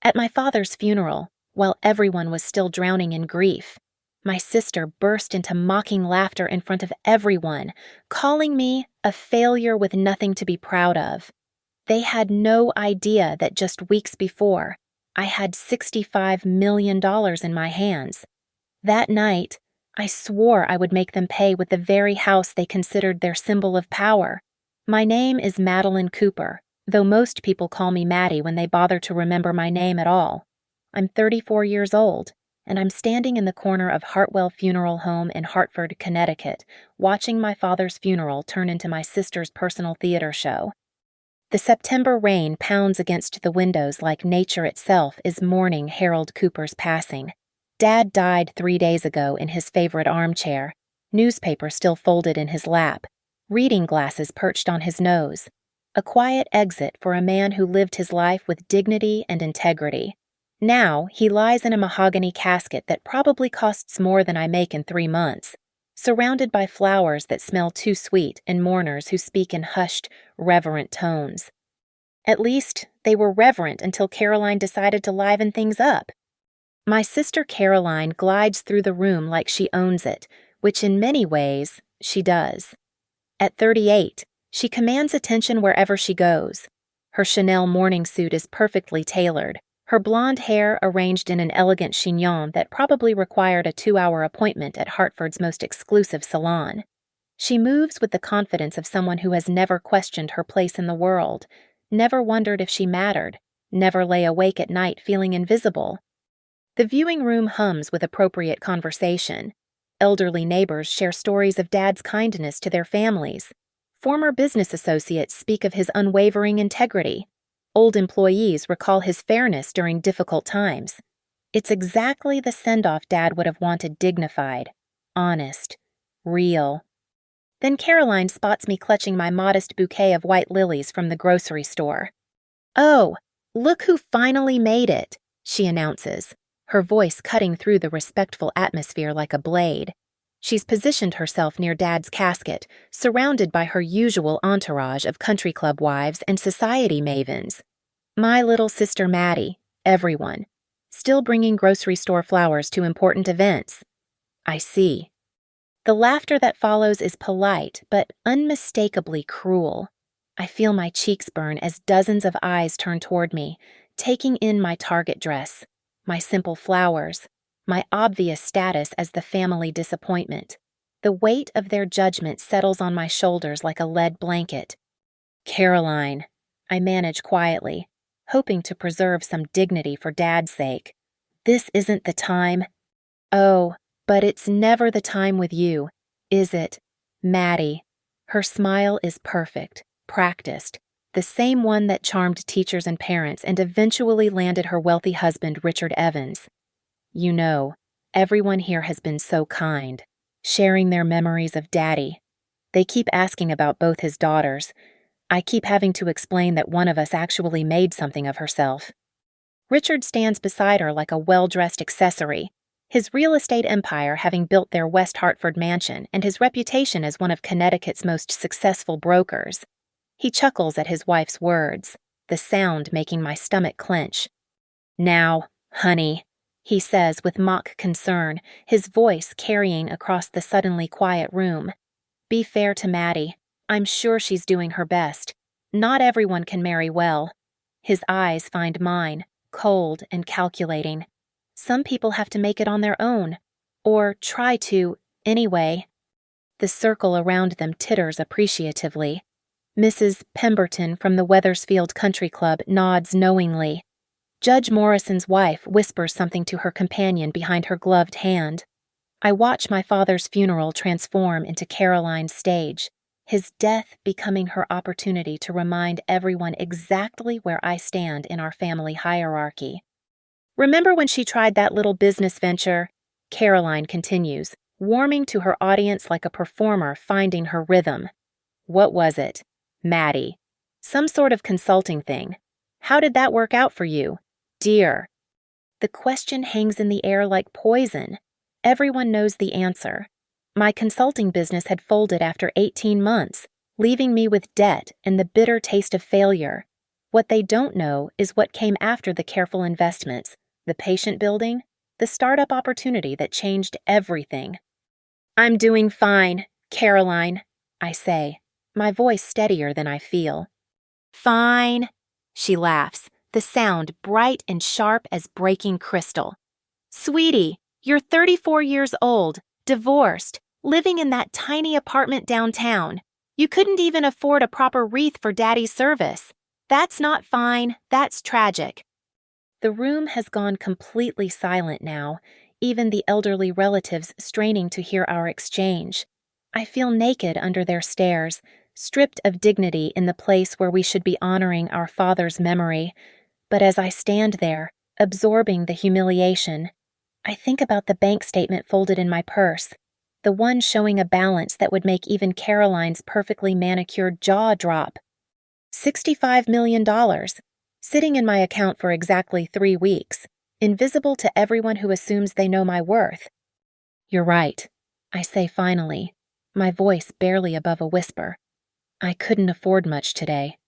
At my father's funeral, while everyone was still drowning in grief, my sister burst into mocking laughter in front of everyone, calling me a failure with nothing to be proud of. They had no idea that just weeks before, I had $65 million in my hands. That night, I swore I would make them pay with the very house they considered their symbol of power. My name is Madeline Cooper, though most people call me Maddie when they bother to remember my name at all. I'm 34 years old, and I'm standing in the corner of Hartwell Funeral Home in Hartford, Connecticut, watching my father's funeral turn into my sister's personal theater show. The September rain pounds against the windows like nature itself is mourning Harold Cooper's passing. Dad died 3 days ago in his favorite armchair, newspaper still folded in his lap, reading glasses perched on his nose. A quiet exit for a man who lived his life with dignity and integrity. Now he lies in a mahogany casket that probably costs more than I make in 3 months, surrounded by flowers that smell too sweet and mourners who speak in hushed, reverent tones. At least, they were reverent until Caroline decided to liven things up. My sister Caroline glides through the room like she owns it, which in many ways, she does. At 38, she commands attention wherever she goes. Her Chanel morning suit is perfectly tailored, her blonde hair arranged in an elegant chignon that probably required a 2-hour appointment at Hartford's most exclusive salon. She moves with the confidence of someone who has never questioned her place in the world, never wondered if she mattered, never lay awake at night feeling invisible. The viewing room hums with appropriate conversation. Elderly neighbors share stories of Dad's kindness to their families. Former business associates speak of his unwavering integrity. Old employees recall his fairness during difficult times. It's exactly the send-off Dad would have wanted: dignified, honest, real. Then Caroline spots me clutching my modest bouquet of white lilies from the grocery store. "Oh, look who finally made it," she announces, her voice cutting through the respectful atmosphere like a blade. She's positioned herself near Dad's casket, surrounded by her usual entourage of country club wives and society mavens. My little sister Maddie, everyone, still bringing grocery store flowers to important events. I see. The laughter that follows is polite, but unmistakably cruel. I feel my cheeks burn as dozens of eyes turn toward me, taking in my Target dress, my simple flowers, my obvious status as the family disappointment. The weight of their judgment settles on my shoulders like a lead blanket. "Caroline," I manage quietly, hoping to preserve some dignity for Dad's sake. "This isn't the time." "Oh, but it's never the time with you, is it, Maddie?" Her smile is perfect, practiced, the same one that charmed teachers and parents and eventually landed her wealthy husband Richard Evans. "You know, everyone here has been so kind, sharing their memories of Daddy. They keep asking about both his daughters. I keep having to explain that one of us actually made something of herself." Richard stands beside her like a well-dressed accessory, his real estate empire having built their West Hartford mansion and his reputation as one of Connecticut's most successful brokers. He chuckles at his wife's words, the sound making my stomach clench. "Now, honey," he says with mock concern, his voice carrying across the suddenly quiet room. "Be fair to Maddie. I'm sure she's doing her best. Not everyone can marry well." His eyes find mine, cold and calculating. Some people have to make it on their own, or try to, anyway. The circle around them titters appreciatively. Mrs. Pemberton from the Weathersfield Country Club nods knowingly. Judge Morrison's wife whispers something to her companion behind her gloved hand. I watch my father's funeral transform into Caroline's stage, his death becoming her opportunity to remind everyone exactly where I stand in our family hierarchy. "Remember when she tried that little business venture?" Caroline continues, warming to her audience like a performer finding her rhythm. "What was it?" "Maddie. Some sort of consulting thing. How did that work out for you, dear?" The question hangs in the air like poison. Everyone knows the answer. My consulting business had folded after 18 months, leaving me with debt and the bitter taste of failure. What they don't know is what came after the careful investments, the patient building, the startup opportunity that changed everything. "I'm doing fine, Caroline," I say, my voice steadier than I feel. "Fine," she laughs, the sound bright and sharp as breaking crystal. "Sweetie, you're 34 years old, divorced, living in that tiny apartment downtown. You couldn't even afford a proper wreath for Daddy's service. That's not fine, that's tragic." The room has gone completely silent now, even the elderly relatives straining to hear our exchange. I feel naked under their stares, stripped of dignity in the place where we should be honoring our father's memory. But as I stand there, absorbing the humiliation, I think about the bank statement folded in my purse, the one showing a balance that would make even Caroline's perfectly manicured jaw drop. $65 million, sitting in my account for exactly 3 weeks, invisible to everyone who assumes they know my worth. "You're right," I say finally, my voice barely above a whisper. "I couldn't afford much today."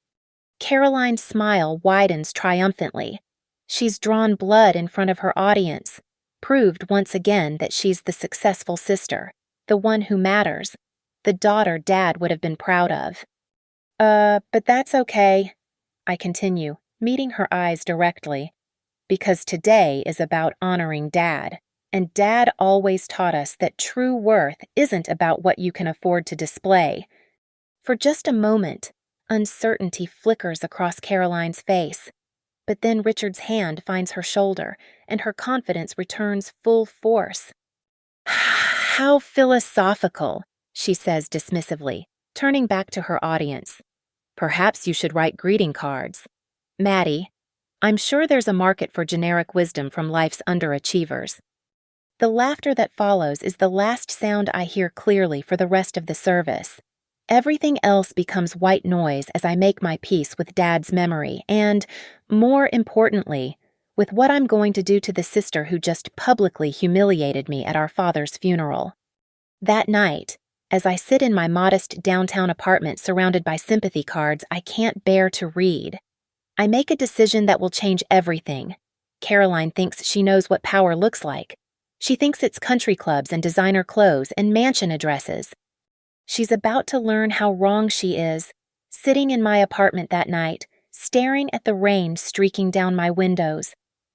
Caroline's smile widens triumphantly. She's drawn blood in front of her audience, proved once again that she's the successful sister, the one who matters, the daughter Dad would have been proud of. But that's okay," I continue, meeting her eyes directly, "because today is about honoring Dad, and Dad always taught us that true worth isn't about what you can afford to display." For just a moment, uncertainty flickers across Caroline's face, but then Richard's hand finds her shoulder, and her confidence returns full force. "How philosophical," she says dismissively, turning back to her audience. "Perhaps you should write greeting cards. Maddie, I'm sure there's a market for generic wisdom from life's underachievers." The laughter that follows is the last sound I hear clearly for the rest of the service. Everything else becomes white noise as I make my peace with Dad's memory and, more importantly, with what I'm going to do to the sister who just publicly humiliated me at our father's funeral. That night, as I sit in my modest downtown apartment surrounded by sympathy cards I can't bear to read, I make a decision that will change everything. Caroline thinks she knows what power looks like. She thinks it's country clubs and designer clothes and mansion addresses. She's about to learn how wrong she is, sitting in my apartment that night, staring at the rain streaking down my windows.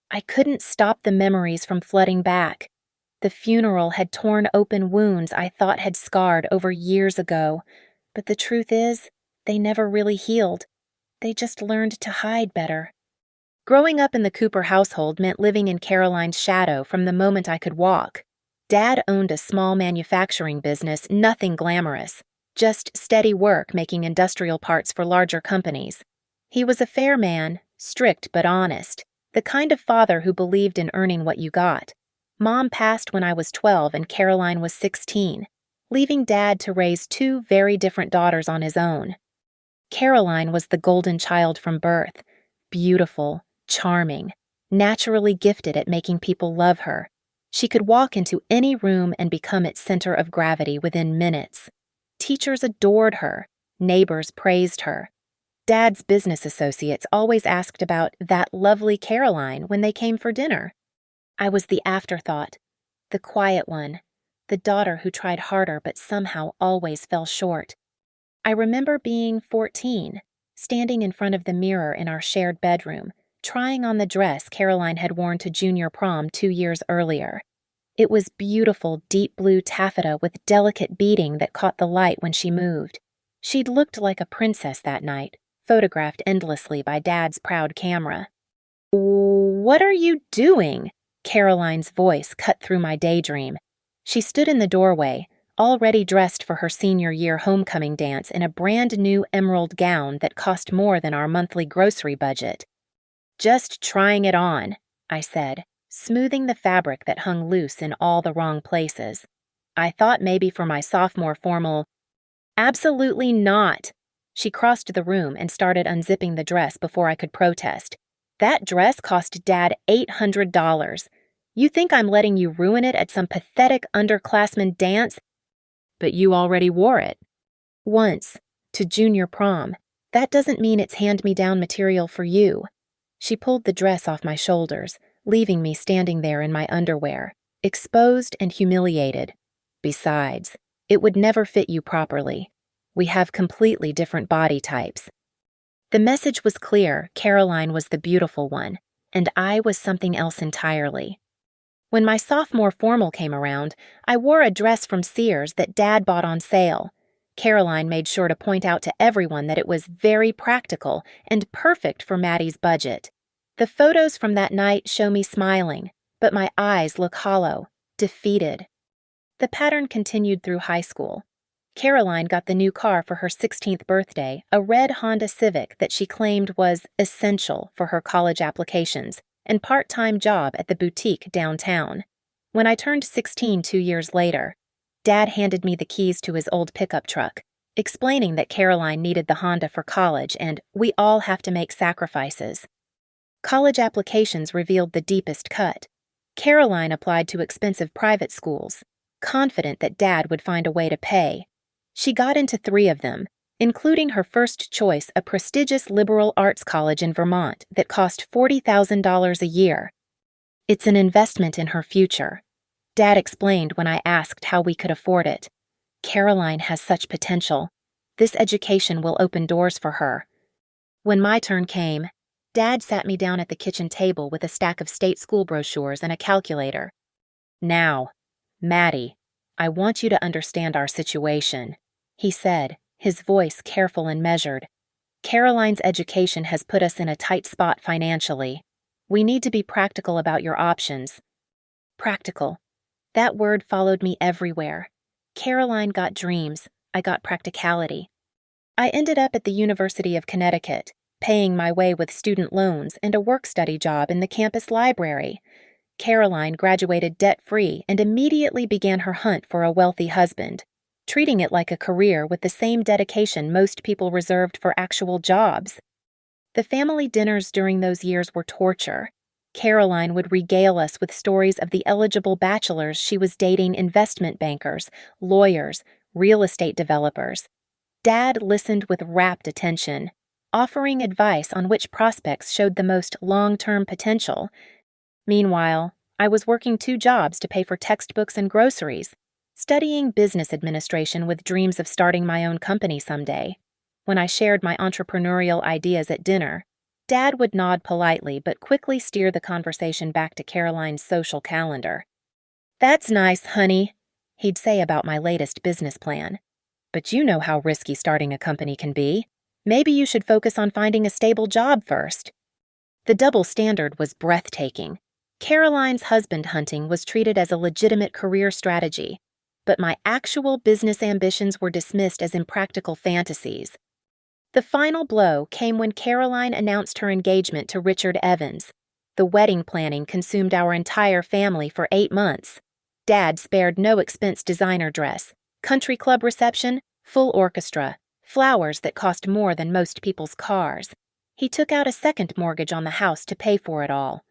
I couldn't stop the memories from flooding back. The funeral had torn open wounds I thought had scarred over years ago, but the truth is, they never really healed. They just learned to hide better. Growing up in the Cooper household meant living in Caroline's shadow from the moment I could walk. Dad owned a small manufacturing business, nothing glamorous, just steady work making industrial parts for larger companies. He was a fair man, strict but honest, the kind of father who believed in earning what you got. Mom passed when I was 12 and Caroline was 16, leaving Dad to raise 2 very different daughters on his own. Caroline was the golden child from birth, beautiful, charming, naturally gifted at making people love her. She could walk into any room and become its center of gravity within minutes. Teachers adored her. Neighbors praised her. Dad's business associates always asked about that lovely Caroline when they came for dinner. I was the afterthought, the quiet one, the daughter who tried harder but somehow always fell short. I remember being 14, standing in front of the mirror in our shared bedroom, trying on the dress Caroline had worn to junior prom 2 years earlier. It was beautiful deep blue taffeta with delicate beading that caught the light when she moved. She'd looked like a princess that night, photographed endlessly by Dad's proud camera. "What are you doing?" Caroline's voice cut through my daydream. She stood in the doorway, already dressed for her senior year homecoming dance in a brand new emerald gown that cost more than our monthly grocery budget. "Just trying it on," I said, smoothing the fabric that hung loose in all the wrong places. "I thought maybe for my sophomore formal—" "Absolutely not." She crossed the room and started unzipping the dress before I could protest. "That dress cost Dad $800. You think I'm letting you ruin it at some pathetic underclassmen dance? But you already wore it." "Once, to junior prom. That doesn't mean it's hand-me-down material for you. She pulled the dress off my shoulders, leaving me standing there in my underwear, exposed and humiliated. Besides, it would never fit you properly. We have completely different body types. The message was clear: Caroline was the beautiful one, and I was something else entirely. When my sophomore formal came around, I wore a dress from Sears that Dad bought on sale. Caroline made sure to point out to everyone that it was very practical and perfect for Maddie's budget. The photos from that night show me smiling, but my eyes look hollow, defeated. The pattern continued through high school. Caroline got the new car for her 16th birthday, a red Honda Civic that she claimed was essential for her college applications and part-time job at the boutique downtown. When I turned 16 2 years later, Dad handed me the keys to his old pickup truck, explaining that Caroline needed the Honda for college and we all have to make sacrifices. College applications revealed the deepest cut. Caroline applied to expensive private schools, confident that Dad would find a way to pay. She got into 3 of them, including her first choice, a prestigious liberal arts college in Vermont that cost $40,000 a year. It's an investment in her future, Dad explained when I asked how we could afford it. Caroline has such potential. This education will open doors for her. When my turn came, Dad sat me down at the kitchen table with a stack of state school brochures and a calculator. Now, Maddie, I want you to understand our situation, he said, his voice careful and measured. Caroline's education has put us in a tight spot financially. We need to be practical about your options. Practical. That word followed me everywhere. Caroline got dreams, I got practicality. I ended up at the University of Connecticut, paying my way with student loans and a work-study job in the campus library. Caroline graduated debt-free and immediately began her hunt for a wealthy husband, treating it like a career with the same dedication most people reserved for actual jobs. The family dinners during those years were torture. Caroline would regale us with stories of the eligible bachelors she was dating: investment bankers, lawyers, real estate developers. Dad listened with rapt attention, offering advice on which prospects showed the most long-term potential. Meanwhile, I was working 2 jobs to pay for textbooks and groceries, studying business administration with dreams of starting my own company someday. When I shared my entrepreneurial ideas at dinner, Dad would nod politely but quickly steer the conversation back to Caroline's social calendar. "That's nice, honey," he'd say about my latest business plan. "But you know how risky starting a company can be. Maybe you should focus on finding a stable job first." The double standard was breathtaking. Caroline's husband hunting was treated as a legitimate career strategy, but my actual business ambitions were dismissed as impractical fantasies. The final blow came when Caroline announced her engagement to Richard Evans. The wedding planning consumed our entire family for 8 months. Dad spared no expense: designer dress, country club reception, full orchestra, flowers that cost more than most people's cars. He took out a second mortgage on the house to pay for it all.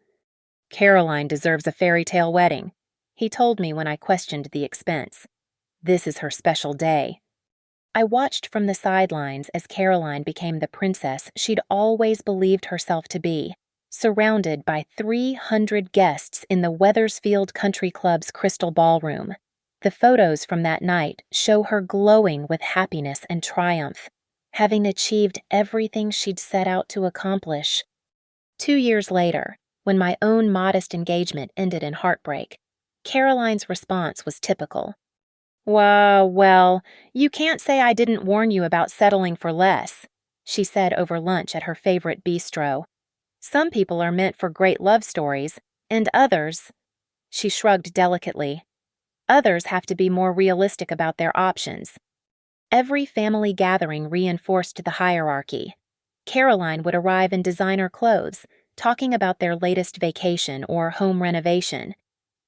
"Caroline deserves a fairy tale wedding," he told me when I questioned the expense. "This is her special day." I watched from the sidelines as Caroline became the princess she'd always believed herself to be, surrounded by 300 guests in the Wethersfield Country Club's crystal ballroom. The photos from that night show her glowing with happiness and triumph, having achieved everything she'd set out to accomplish. 2 years later, when my own modest engagement ended in heartbreak, Caroline's response was typical. Well, you can't say I didn't warn you about settling for less," she said over lunch at her favorite bistro. "Some people are meant for great love stories, and others," she shrugged delicately, "others have to be more realistic about their options." Every family gathering reinforced the hierarchy. Caroline would arrive in designer clothes, talking about their latest vacation or home renovation.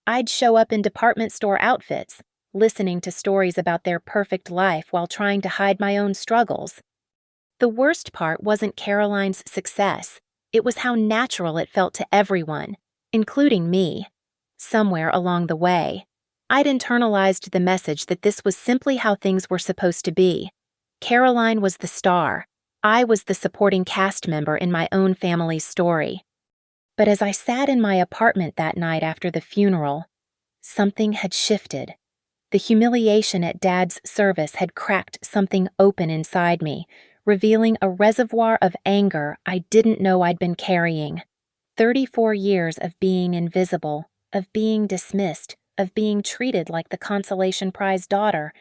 I'd show up in department store outfits, listening to stories about their perfect life while trying to hide my own struggles. The worst part wasn't Caroline's success. It was how natural it felt to everyone, including me. Somewhere along the way, I'd internalized the message that this was simply how things were supposed to be. Caroline was the star, I was the supporting cast member in my own family's story. But as I sat in my apartment that night after the funeral, something had shifted. The humiliation at Dad's service had cracked something open inside me, revealing a reservoir of anger I didn't know I'd been carrying. 34 years of being invisible, of being dismissed, of being treated like the consolation prize daughter.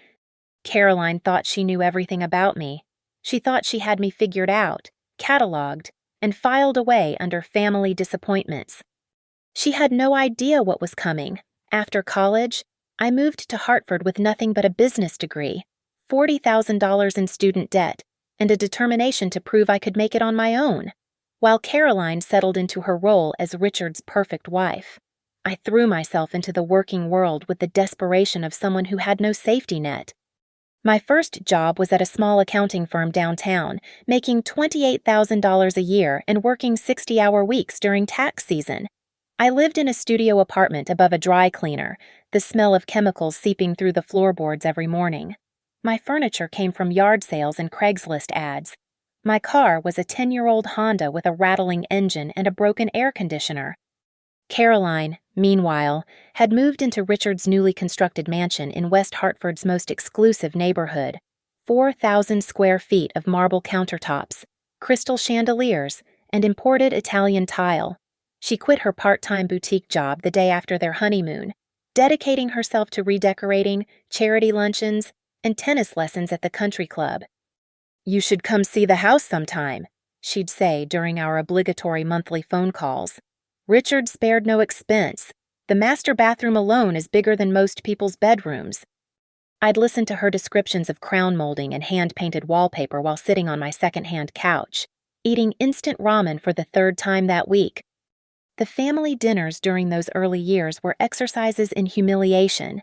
Caroline thought she knew everything about me. She thought she had me figured out, cataloged, and filed away under family disappointments. She had no idea what was coming. After college, I moved to Hartford with nothing but a business degree, $40,000 in student debt, and a determination to prove I could make it on my own, while Caroline settled into her role as Richard's perfect wife. I threw myself into the working world with the desperation of someone who had no safety net. My first job was at a small accounting firm downtown, making $28,000 a year and working 60-hour weeks during tax season. I lived in a studio apartment above a dry cleaner, the smell of chemicals seeping through the floorboards every morning. My furniture came from yard sales and Craigslist ads. My car was a 10-year-old Honda with a rattling engine and a broken air conditioner. Caroline, meanwhile, had moved into Richard's newly constructed mansion in West Hartford's most exclusive neighborhood. 4,000 square feet of marble countertops, crystal chandeliers, and imported Italian tile. She quit her part-time boutique job the day after their honeymoon, dedicating herself to redecorating, charity luncheons, and tennis lessons at the country club. "You should come see the house sometime," she'd say during our obligatory monthly phone calls. "Richard spared no expense. The master bathroom alone is bigger than most people's bedrooms." I'd listen to her descriptions of crown molding and hand-painted wallpaper while sitting on my second-hand couch, eating instant ramen for the third time that week. The family dinners during those early years were exercises in humiliation.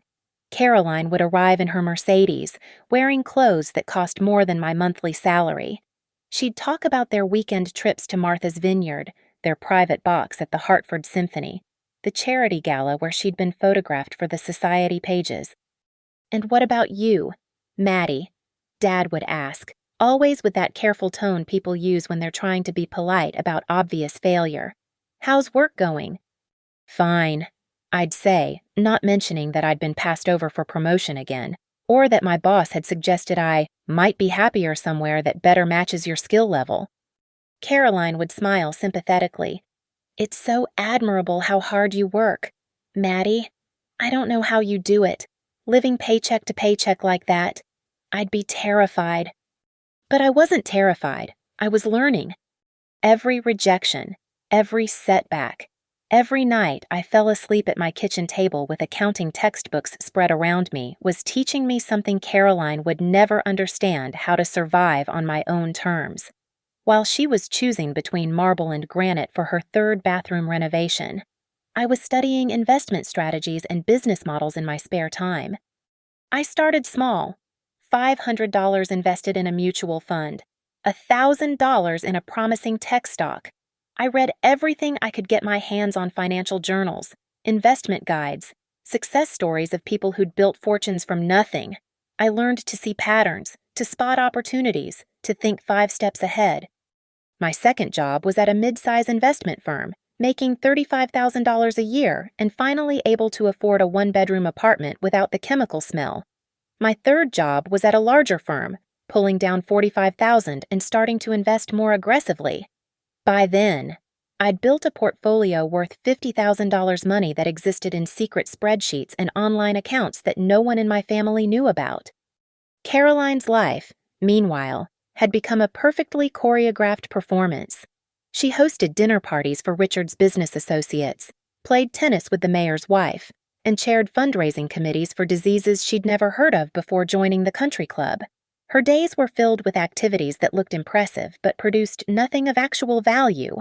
Caroline would arrive in her Mercedes, wearing clothes that cost more than my monthly salary. She'd talk about their weekend trips to Martha's Vineyard, their private box at the Hartford Symphony, the charity gala where she'd been photographed for the society pages. "And what about you, Maddie?" Dad would ask, always with that careful tone people use when they're trying to be polite about obvious failure. "How's work going?" "Fine," I'd say, not mentioning that I'd been passed over for promotion again, or that my boss had suggested I might be happier somewhere that better matches your skill level. Caroline would smile sympathetically. "It's so admirable how hard you work. Maddie, I don't know how you do it, living paycheck to paycheck like that. I'd be terrified." But I wasn't terrified. I was learning. Every rejection, every setback, every night I fell asleep at my kitchen table with accounting textbooks spread around me was teaching me something Caroline would never understand: how to survive on my own terms. While she was choosing between marble and granite for her third bathroom renovation, I was studying investment strategies and business models in my spare time. I started small: $500 invested in a mutual fund, $1,000 in a promising tech stock. I read everything I could get my hands on: financial journals, investment guides, success stories of people who'd built fortunes from nothing. I learned to see patterns, to spot opportunities, to think 5 steps ahead. My second job was at a mid-size investment firm, making $35,000 a year and finally able to afford a 1-bedroom apartment without the chemical smell. My third job was at a larger firm, pulling down $45,000 and starting to invest more aggressively. By then, I'd built a portfolio worth $50,000 money that existed in secret spreadsheets and online accounts that no one in my family knew about. Caroline's life, meanwhile, had become a perfectly choreographed performance. She hosted dinner parties for Richard's business associates, played tennis with the mayor's wife, and chaired fundraising committees for diseases she'd never heard of before joining the country club. Her days were filled with activities that looked impressive but produced nothing of actual value.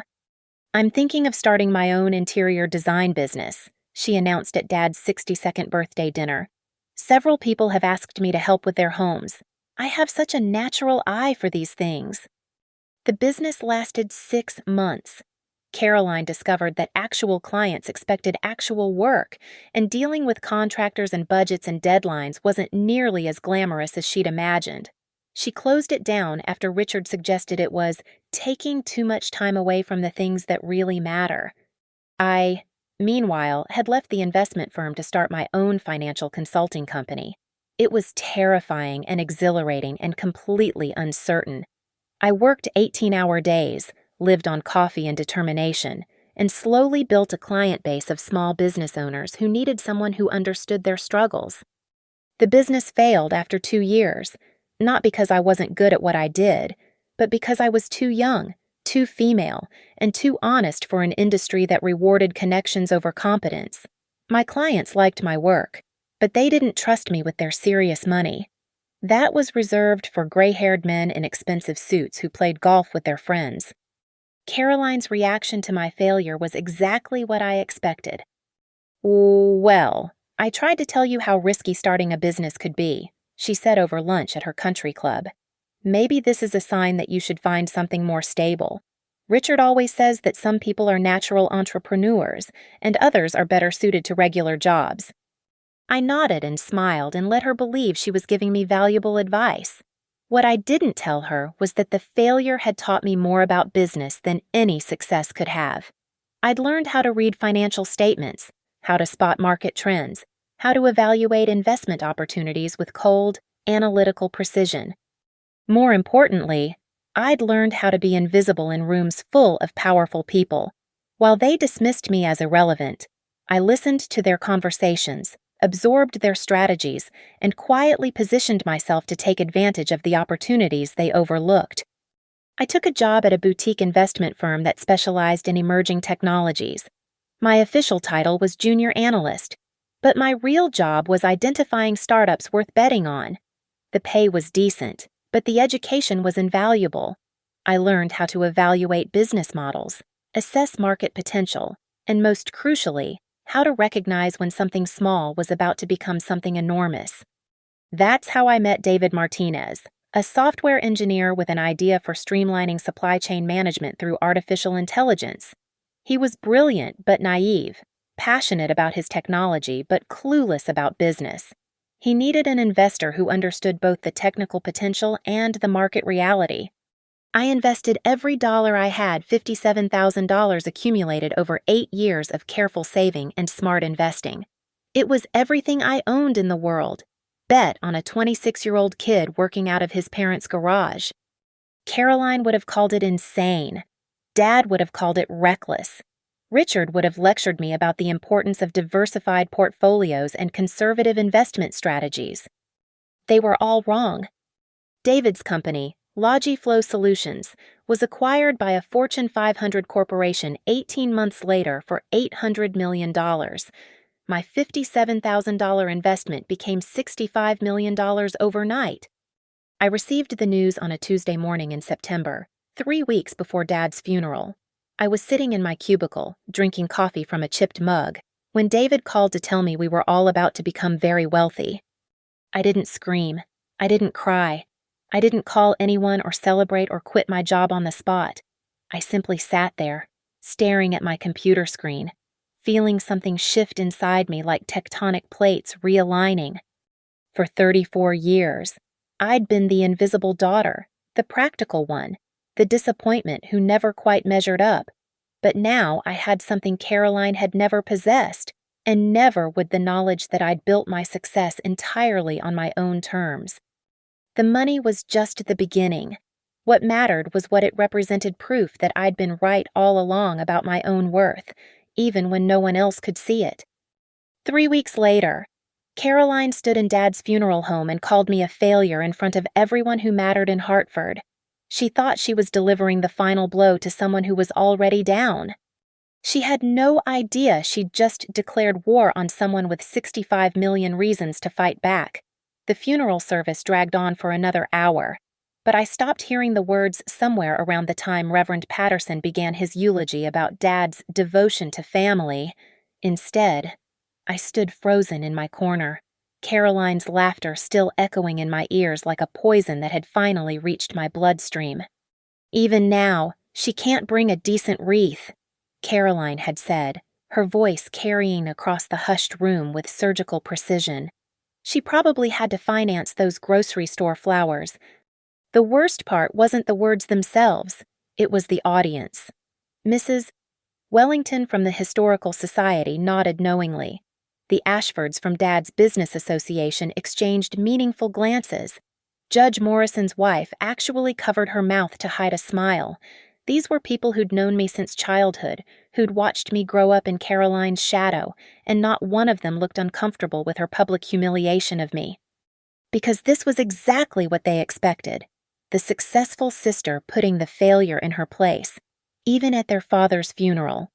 "I'm thinking of starting my own interior design business," she announced at Dad's 62nd birthday dinner. "Several people have asked me to help with their homes. I have such a natural eye for these things." The business lasted 6 months. Caroline discovered that actual clients expected actual work, and dealing with contractors and budgets and deadlines wasn't nearly as glamorous as she'd imagined. She closed it down after Richard suggested it was taking too much time away from the things that really matter. I, meanwhile, had left the investment firm to start my own financial consulting company. It was terrifying and exhilarating and completely uncertain. I worked 18-hour days, lived on coffee and determination, and slowly built a client base of small business owners who needed someone who understood their struggles. The business failed after 2 years, not because I wasn't good at what I did, but because I was too young, too female, and too honest for an industry that rewarded connections over competence. My clients liked my work, but they didn't trust me with their serious money. That was reserved for gray-haired men in expensive suits who played golf with their friends. Caroline's reaction to my failure was exactly what I expected. "Well, I tried to tell you how risky starting a business could be," she said over lunch at her country club. "Maybe this is a sign that you should find something more stable. Richard always says that some people are natural entrepreneurs, and others are better suited to regular jobs." I nodded and smiled and let her believe she was giving me valuable advice. What I didn't tell her was that the failure had taught me more about business than any success could have. I'd learned how to read financial statements, how to spot market trends, how to evaluate investment opportunities with cold, analytical precision. More importantly, I'd learned how to be invisible in rooms full of powerful people. While they dismissed me as irrelevant, I listened to their conversations, absorbed their strategies, and quietly positioned myself to take advantage of the opportunities they overlooked. I took a job at a boutique investment firm that specialized in emerging technologies. My official title was junior analyst, but my real job was identifying startups worth betting on. The pay was decent, but the education was invaluable. I learned how to evaluate business models, assess market potential, and most crucially, how to recognize when something small was about to become something enormous. That's how I met David Martinez, a software engineer with an idea for streamlining supply chain management through artificial intelligence. He was brilliant but naive, passionate about his technology but clueless about business. He needed an investor who understood both the technical potential and the market reality. I invested every dollar I had, $57,000 accumulated over 8 years of careful saving and smart investing. It was everything I owned in the world. Bet on a 26-year-old kid working out of his parents' garage. Caroline would have called it insane. Dad would have called it reckless. Richard would have lectured me about the importance of diversified portfolios and conservative investment strategies. They were all wrong. David's company, Logiflow Solutions, was acquired by a Fortune 500 corporation 18 months later for $800 million. My $57,000 investment became $65 million overnight. I received the news on a Tuesday morning in September, 3 weeks before Dad's funeral. I was sitting in my cubicle, drinking coffee from a chipped mug, when David called to tell me we were all about to become very wealthy. I didn't scream. I didn't cry. I didn't call anyone or celebrate or quit my job on the spot. I simply sat there, staring at my computer screen, feeling something shift inside me like tectonic plates realigning. For 34 years, I'd been the invisible daughter, the practical one, the disappointment who never quite measured up. But now I had something Caroline had never possessed, and never would the knowledge that I'd built my success entirely on my own terms. The money was just the beginning. What mattered was what it represented proof that I'd been right all along about my own worth, even when no one else could see it. 3 weeks later, Caroline stood in Dad's funeral home and called me a failure in front of everyone who mattered in Hartford. She thought she was delivering the final blow to someone who was already down. She had no idea she'd just declared war on someone with 65 million reasons to fight back. The funeral service dragged on for another hour, but I stopped hearing the words somewhere around the time Reverend Patterson began his eulogy about Dad's devotion to family. Instead, I stood frozen in my corner, Caroline's laughter still echoing in my ears like a poison that had finally reached my bloodstream. "Even now, she can't bring a decent wreath," Caroline had said, her voice carrying across the hushed room with surgical precision. She probably had to finance those grocery store flowers, The worst part wasn't the words themselves, it was the audience. Mrs. Wellington from the Historical Society nodded knowingly. The Ashfords from Dad's Business Association exchanged meaningful glances. Judge Morrison's wife actually covered her mouth to hide a smile. These were people who'd known me since childhood, who'd watched me grow up in Caroline's shadow, and not one of them looked uncomfortable with her public humiliation of me. Because this was exactly what they expected. The successful sister putting the failure in her place, even at their father's funeral.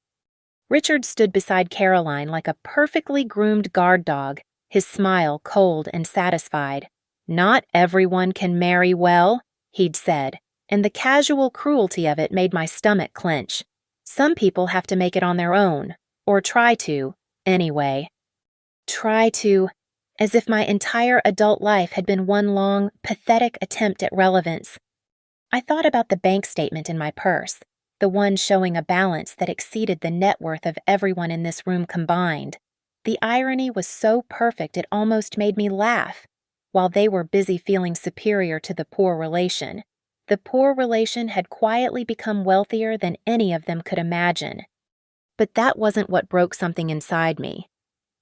Richard stood beside Caroline like a perfectly groomed guard dog, his smile cold and satisfied. "Not everyone can marry well," he'd said, and the casual cruelty of it made my stomach clench. Some people have to make it on their own, or try to, anyway. Try to, as if my entire adult life had been one long, pathetic attempt at relevance. I thought about the bank statement in my purse, the one showing a balance that exceeded the net worth of everyone in this room combined. The irony was so perfect it almost made me laugh. While they were busy feeling superior to the poor relation, the poor relation had quietly become wealthier than any of them could imagine. But that wasn't what broke something inside me.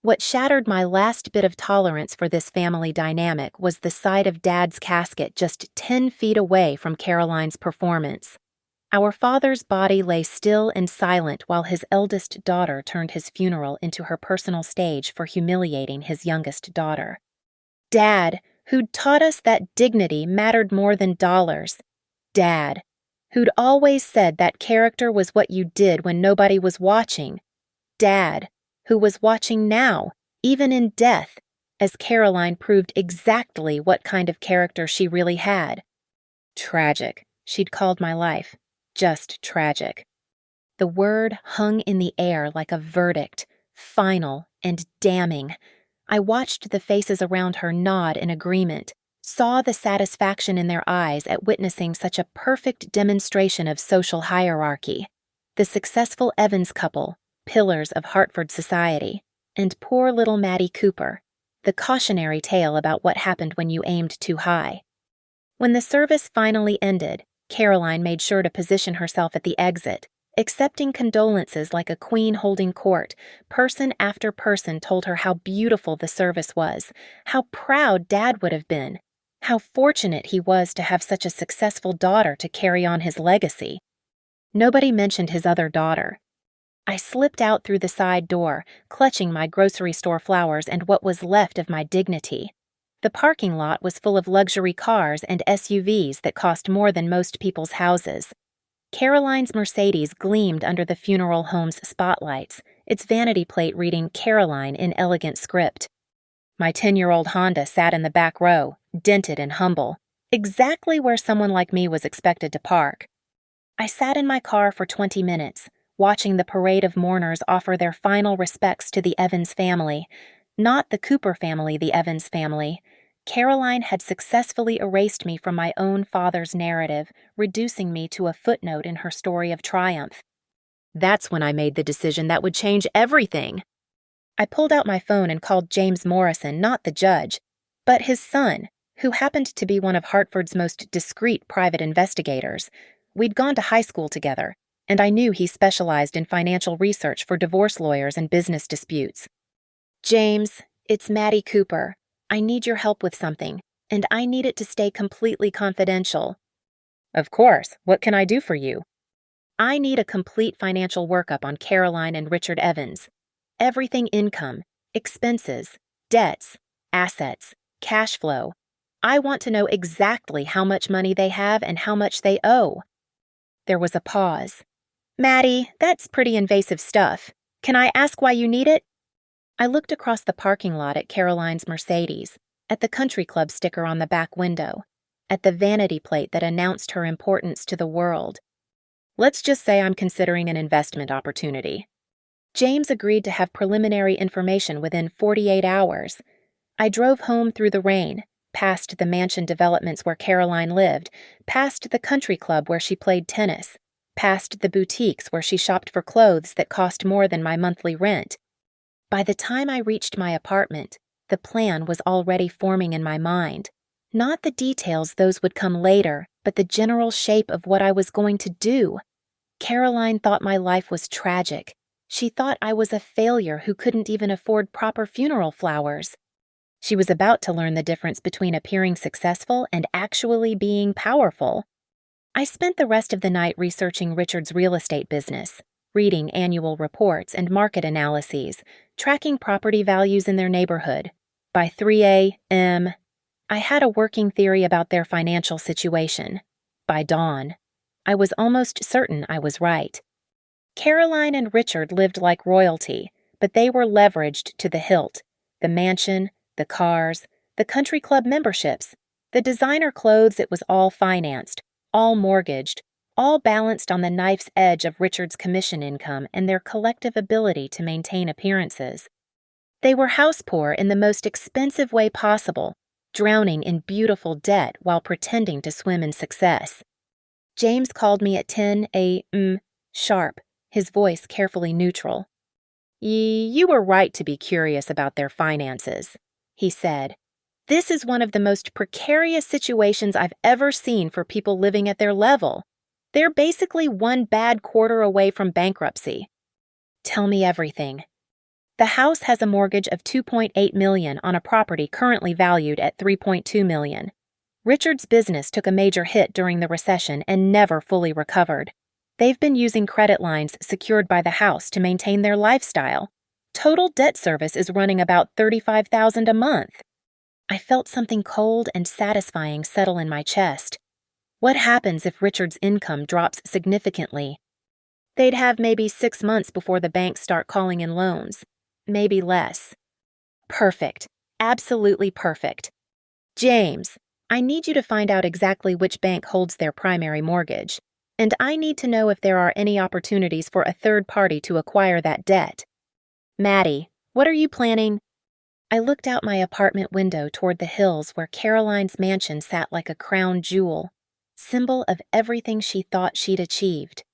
What shattered my last bit of tolerance for this family dynamic was the sight of Dad's casket just 10 feet away from Caroline's performance. Our father's body lay still and silent while his eldest daughter turned his funeral into her personal stage for humiliating his youngest daughter. Dad, who'd taught us that dignity mattered more than dollars. Dad, who'd always said that character was what you did when nobody was watching. Dad, who was watching now, even in death, as Caroline proved exactly what kind of character she really had. Tragic, she'd called my life. Just tragic. The word hung in the air like a verdict, final and damning. I watched the faces around her nod in agreement, saw the satisfaction in their eyes at witnessing such a perfect demonstration of social hierarchy. The successful Evans couple, pillars of Hartford society, and poor little Maddie Cooper, the cautionary tale about what happened when you aimed too high. When the service finally ended, Caroline made sure to position herself at the exit. Accepting condolences like a queen holding court, person after person told her how beautiful the service was, how proud Dad would have been, how fortunate he was to have such a successful daughter to carry on his legacy. Nobody mentioned his other daughter. I slipped out through the side door, clutching my grocery store flowers and what was left of my dignity. The parking lot was full of luxury cars and SUVs that cost more than most people's houses. Caroline's Mercedes gleamed under the funeral home's spotlights, its vanity plate reading Caroline in elegant script. My 10-year-old Honda sat in the back row, dented and humble, exactly where someone like me was expected to park. I sat in my car for 20 minutes, watching the parade of mourners offer their final respects to the Evans family. Not the Cooper family, the Evans family. Caroline had successfully erased me from my own father's narrative, reducing me to a footnote in her story of triumph. That's when I made the decision that would change everything. I pulled out my phone and called James Morrison, not the judge, but his son, who happened to be one of Hartford's most discreet private investigators. We'd gone to high school together, and I knew he specialized in financial research for divorce lawyers and business disputes. James, it's Maddie Cooper. I need your help with something, and I need it to stay completely confidential. Of course. What can I do for you? I need a complete financial workup on Caroline and Richard Evans. Everything income, expenses, debts, assets, cash flow. I want to know exactly how much money they have and how much they owe. There was a pause. Maddie, that's pretty invasive stuff. Can I ask why you need it? I looked across the parking lot at Caroline's Mercedes, at the country club sticker on the back window, at the vanity plate that announced her importance to the world. Let's just say I'm considering an investment opportunity. James agreed to have preliminary information within 48 hours. I drove home through the rain, past the mansion developments where Caroline lived, past the country club where she played tennis, past the boutiques where she shopped for clothes that cost more than my monthly rent. By the time I reached my apartment, the plan was already forming in my mind. Not the details, those would come later, but the general shape of what I was going to do. Caroline thought my life was tragic. She thought I was a failure who couldn't even afford proper funeral flowers. She was about to learn the difference between appearing successful and actually being powerful. I spent the rest of the night researching Richard's real estate business, reading annual reports and market analyses, tracking property values in their neighborhood. By 3 a.m., I had a working theory about their financial situation. By dawn, I was almost certain I was right. Caroline and Richard lived like royalty, but they were leveraged to the hilt. The mansion, the cars, the country club memberships, the designer clothes, it was all financed, all mortgaged, all balanced on the knife's edge of Richard's commission income and their collective ability to maintain appearances. They were house poor in the most expensive way possible, drowning in beautiful debt while pretending to swim in success. James called me at 10 a.m. sharp, his voice carefully neutral. You were right to be curious about their finances, he said. This is one of the most precarious situations I've ever seen for people living at their level. They're basically one bad quarter away from bankruptcy. Tell me everything. The house has a mortgage of $2.8 million on a property currently valued at $3.2 million. Richard's business took a major hit during the recession and never fully recovered. They've been using credit lines secured by the house to maintain their lifestyle. Total debt service is running about $35,000 a month. I felt something cold and satisfying settle in my chest. What happens if Richard's income drops significantly? They'd have maybe 6 months before the banks start calling in loans. Maybe less. Perfect. Absolutely perfect. James, I need you to find out exactly which bank holds their primary mortgage. And I need to know if there are any opportunities for a third party to acquire that debt. Maddie, what are you planning? I looked out my apartment window toward the hills where Caroline's mansion sat like a crown jewel, symbol of everything she thought she'd achieved.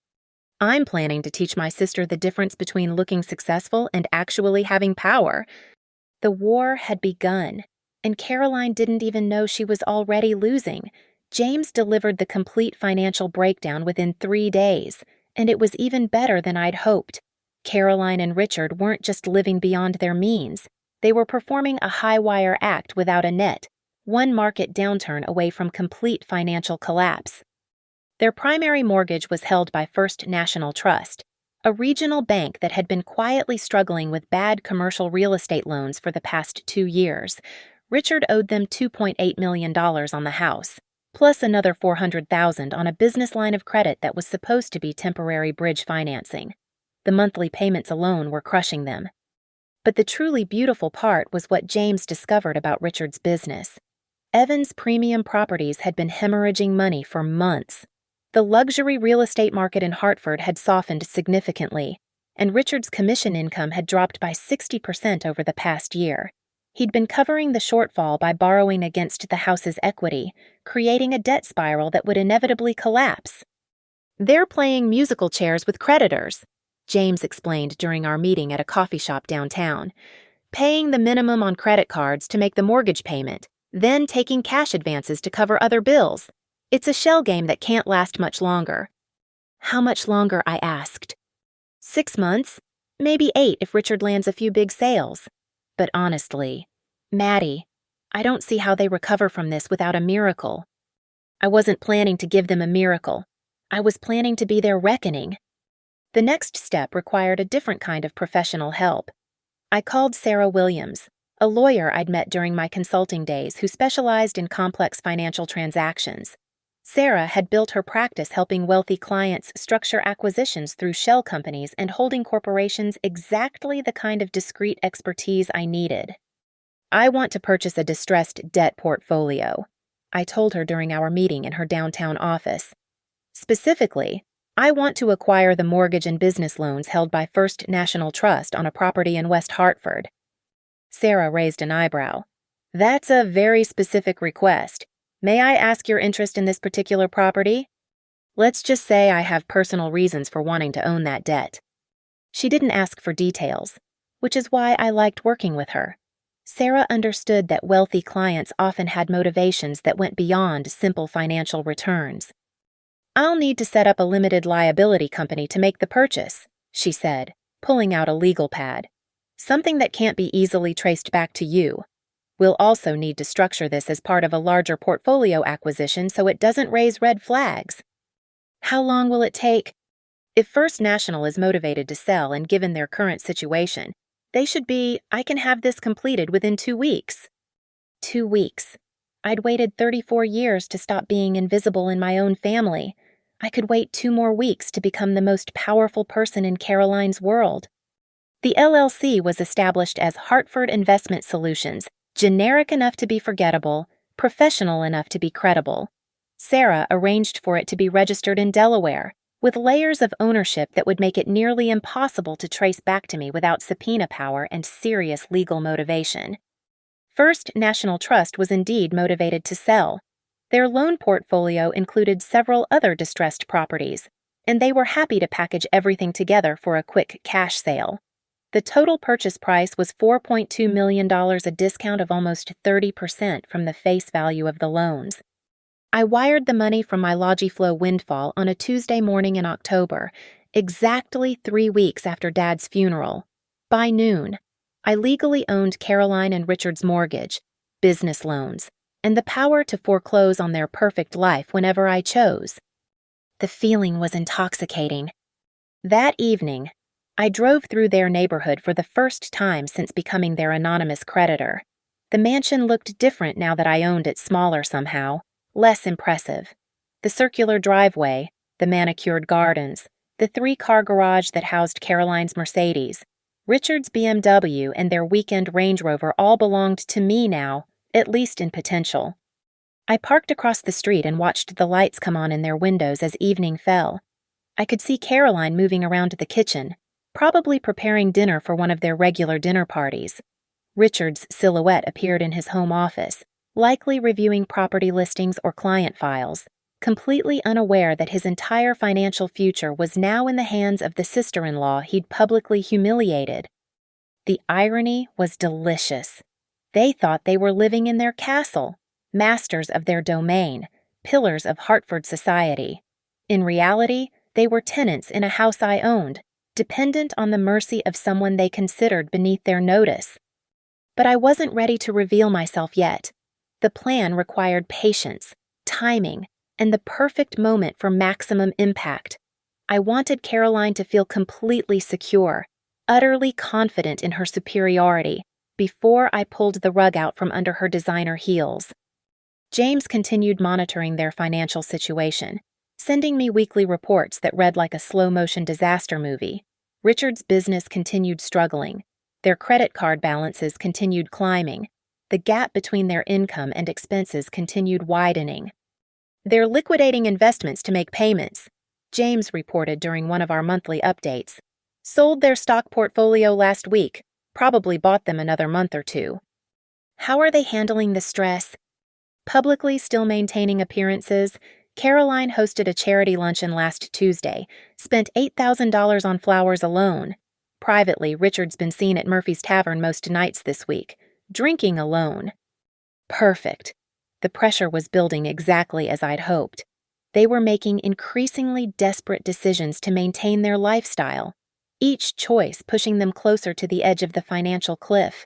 I'm planning to teach my sister the difference between looking successful and actually having power. The war had begun, and Caroline didn't even know she was already losing. James delivered the complete financial breakdown within 3 days, and it was even better than I'd hoped. Caroline and Richard weren't just living beyond their means. They were performing a high-wire act without a net, one market downturn away from complete financial collapse. Their primary mortgage was held by First National Trust, a regional bank that had been quietly struggling with bad commercial real estate loans for the past 2 years. Richard owed them $2.8 million on the house, plus another $400,000 on a business line of credit that was supposed to be temporary bridge financing. The monthly payments alone were crushing them. But the truly beautiful part was what James discovered about Richard's business. Evans' premium properties had been hemorrhaging money for months. The luxury real estate market in Hartford had softened significantly, and Richard's commission income had dropped by 60% over the past year. He'd been covering the shortfall by borrowing against the house's equity, creating a debt spiral that would inevitably collapse. They're playing musical chairs with creditors, James explained during our meeting at a coffee shop downtown, paying the minimum on credit cards to make the mortgage payment, then taking cash advances to cover other bills. It's a shell game that can't last much longer. How much longer, I asked. 6 months, maybe 8 if Richard lands a few big sales. But honestly, Maddie, I don't see how they recover from this without a miracle. I wasn't planning to give them a miracle. I was planning to be their reckoning. The next step required a different kind of professional help. I called Sarah Williams, a lawyer I'd met during my consulting days who specialized in complex financial transactions. Sarah had built her practice helping wealthy clients structure acquisitions through shell companies and holding corporations, exactly the kind of discreet expertise I needed. I want to purchase a distressed debt portfolio, I told her during our meeting in her downtown office. Specifically, I want to acquire the mortgage and business loans held by First National Trust on a property in West Hartford. Sarah raised an eyebrow. That's a very specific request. May I ask your interest in this particular property? Let's just say I have personal reasons for wanting to own that debt. She didn't ask for details, which is why I liked working with her. Sarah understood that wealthy clients often had motivations that went beyond simple financial returns. "I'll need to set up a limited liability company to make the purchase," she said, pulling out a legal pad. "Something that can't be easily traced back to you. We'll also need to structure this as part of a larger portfolio acquisition so it doesn't raise red flags." "How long will it take?" "If First National is motivated to sell and given their current situation, I can have this completed within 2 weeks." 2 weeks. I'd waited 34 years to stop being invisible in my own family. I could wait 2 more weeks to become the most powerful person in Caroline's world. The LLC was established as Hartford Investment Solutions, generic enough to be forgettable, professional enough to be credible. Sarah arranged for it to be registered in Delaware, with layers of ownership that would make it nearly impossible to trace back to me without subpoena power and serious legal motivation. First National Trust was indeed motivated to sell. Their loan portfolio included several other distressed properties, and they were happy to package everything together for a quick cash sale. The total purchase price was $4.2 million, a discount of almost 30% from the face value of the loans. I wired the money from my Logiflow windfall on a Tuesday morning in October, exactly 3 weeks after Dad's funeral. By noon, I legally owned Caroline and Richard's mortgage, business loans, and the power to foreclose on their perfect life whenever I chose. The feeling was intoxicating. That evening, I drove through their neighborhood for the first time since becoming their anonymous creditor. The mansion looked different now that I owned it, smaller somehow, less impressive. The circular driveway, the manicured gardens, the 3-car garage that housed Caroline's Mercedes, Richard's BMW, and their weekend Range Rover all belonged to me now, at least in potential. I parked across the street and watched the lights come on in their windows as evening fell. I could see Caroline moving around the kitchen, probably preparing dinner for one of their regular dinner parties. Richard's silhouette appeared in his home office, likely reviewing property listings or client files, completely unaware that his entire financial future was now in the hands of the sister-in-law he'd publicly humiliated. The irony was delicious. They thought they were living in their castle, masters of their domain, pillars of Hartford society. In reality, they were tenants in a house I owned, dependent on the mercy of someone they considered beneath their notice. But I wasn't ready to reveal myself yet. The plan required patience, timing, and the perfect moment for maximum impact. I wanted Caroline to feel completely secure, utterly confident in her superiority, before I pulled the rug out from under her designer heels. James continued monitoring their financial situation, sending me weekly reports that read like a slow-motion disaster movie. Richard's business continued struggling. Their credit card balances continued climbing. The gap between their income and expenses continued widening. "They're liquidating investments to make payments," James reported during one of our monthly updates. "Sold their stock portfolio last week, probably bought them another month or 2. "How are they handling the stress?" Publicly still maintaining appearances, Caroline hosted a charity luncheon last Tuesday, spent $8,000 on flowers alone. Privately, Richard's been seen at Murphy's Tavern most nights this week, drinking alone. Perfect. The pressure was building exactly as I'd hoped. They were making increasingly desperate decisions to maintain their lifestyle, each choice pushing them closer to the edge of the financial cliff.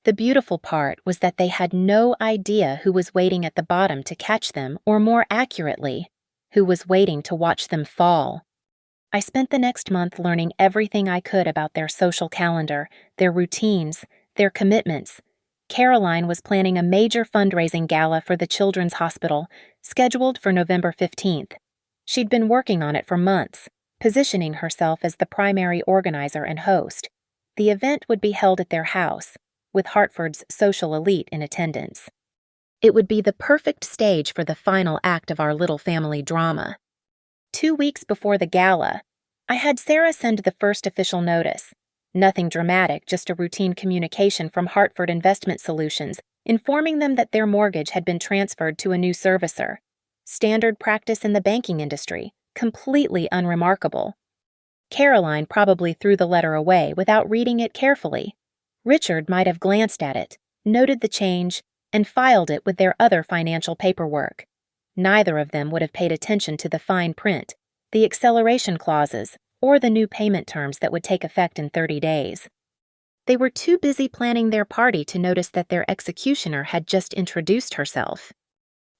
The beautiful part was that they had no idea who was waiting at the bottom to catch them, or more accurately, who was waiting to watch them fall. I spent the next month learning everything I could about their social calendar, their routines, their commitments. Caroline was planning a major fundraising gala for the Children's Hospital, scheduled for November 15th. She'd been working on it for months, positioning herself as the primary organizer and host. The event would be held at their house, with Hartford's social elite in attendance. It would be the perfect stage for the final act of our little family drama. 2 weeks before the gala, I had Sarah send the first official notice. Nothing dramatic, just a routine communication from Hartford Investment Solutions, informing them that their mortgage had been transferred to a new servicer. Standard practice in the banking industry, completely unremarkable. Caroline probably threw the letter away without reading it carefully. Richard might have glanced at it, noted the change, and filed it with their other financial paperwork. Neither of them would have paid attention to the fine print, the acceleration clauses, or the new payment terms that would take effect in 30 days. They were too busy planning their party to notice that their executioner had just introduced herself.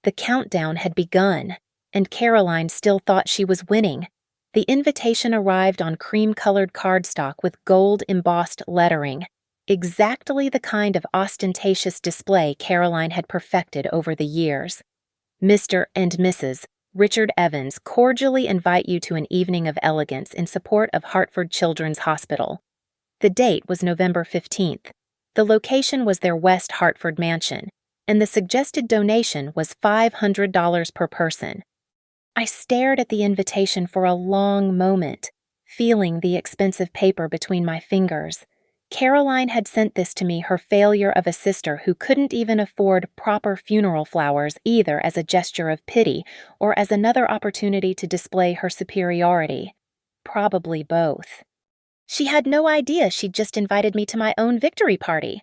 The countdown had begun, and Caroline still thought she was winning. The invitation arrived on cream-colored cardstock with gold-embossed lettering, exactly the kind of ostentatious display Caroline had perfected over the years. Mr. and Mrs. Richard Evans cordially invite you to an evening of elegance in support of Hartford Children's Hospital. The date was November 15th. The location was their West Hartford mansion, and the suggested donation was $500 per person. I stared at the invitation for a long moment, feeling the expensive paper between my fingers. Caroline had sent this to me, her failure of a sister who couldn't even afford proper funeral flowers either as a gesture of pity or as another opportunity to display her superiority. Probably both. She had no idea she'd just invited me to my own victory party.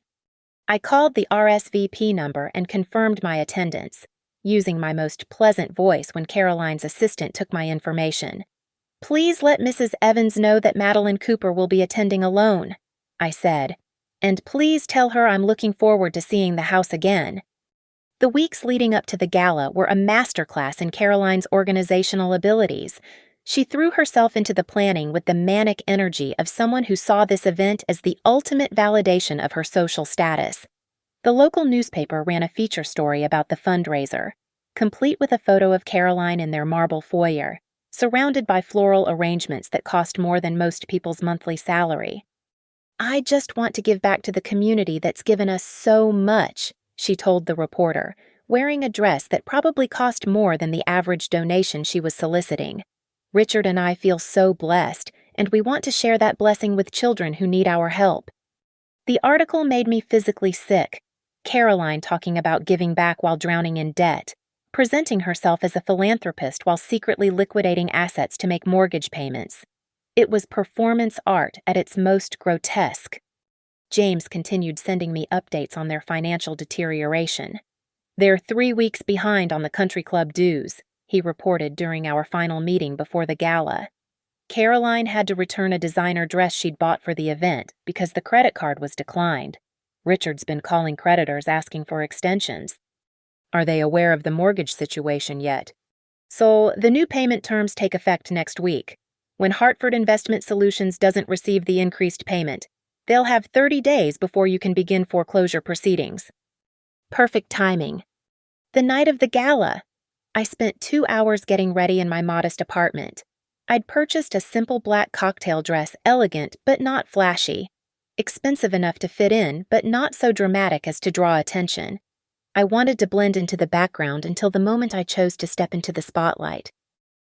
I called the RSVP number and confirmed my attendance, using my most pleasant voice when Caroline's assistant took my information. "Please let Mrs. Evans know that Madeline Cooper will be attending alone," I said, "and please tell her I'm looking forward to seeing the house again." The weeks leading up to the gala were a masterclass in Caroline's organizational abilities. She threw herself into the planning with the manic energy of someone who saw this event as the ultimate validation of her social status. The local newspaper ran a feature story about the fundraiser, complete with a photo of Caroline in their marble foyer, surrounded by floral arrangements that cost more than most people's monthly salary. "I just want to give back to the community that's given us so much," she told the reporter, wearing a dress that probably cost more than the average donation she was soliciting. "Richard and I feel so blessed, and we want to share that blessing with children who need our help." The article made me physically sick. Caroline talking about giving back while drowning in debt, presenting herself as a philanthropist while secretly liquidating assets to make mortgage payments. It was performance art at its most grotesque. James continued sending me updates on their financial deterioration. "They're 3 weeks behind on the country club dues," he reported during our final meeting before the gala. Caroline had to return a designer dress she'd bought for the event because the credit card was declined. Richard's been calling creditors asking for extensions. "Are they aware of the mortgage situation yet?" "So, the new payment terms take effect next week. When Hartford Investment Solutions doesn't receive the increased payment, they'll have 30 days before you can begin foreclosure proceedings." Perfect timing. The night of the gala, I spent 2 hours getting ready in my modest apartment. I'd purchased a simple black cocktail dress, elegant but not flashy, expensive enough to fit in but not so dramatic as to draw attention. I wanted to blend into the background until the moment I chose to step into the spotlight.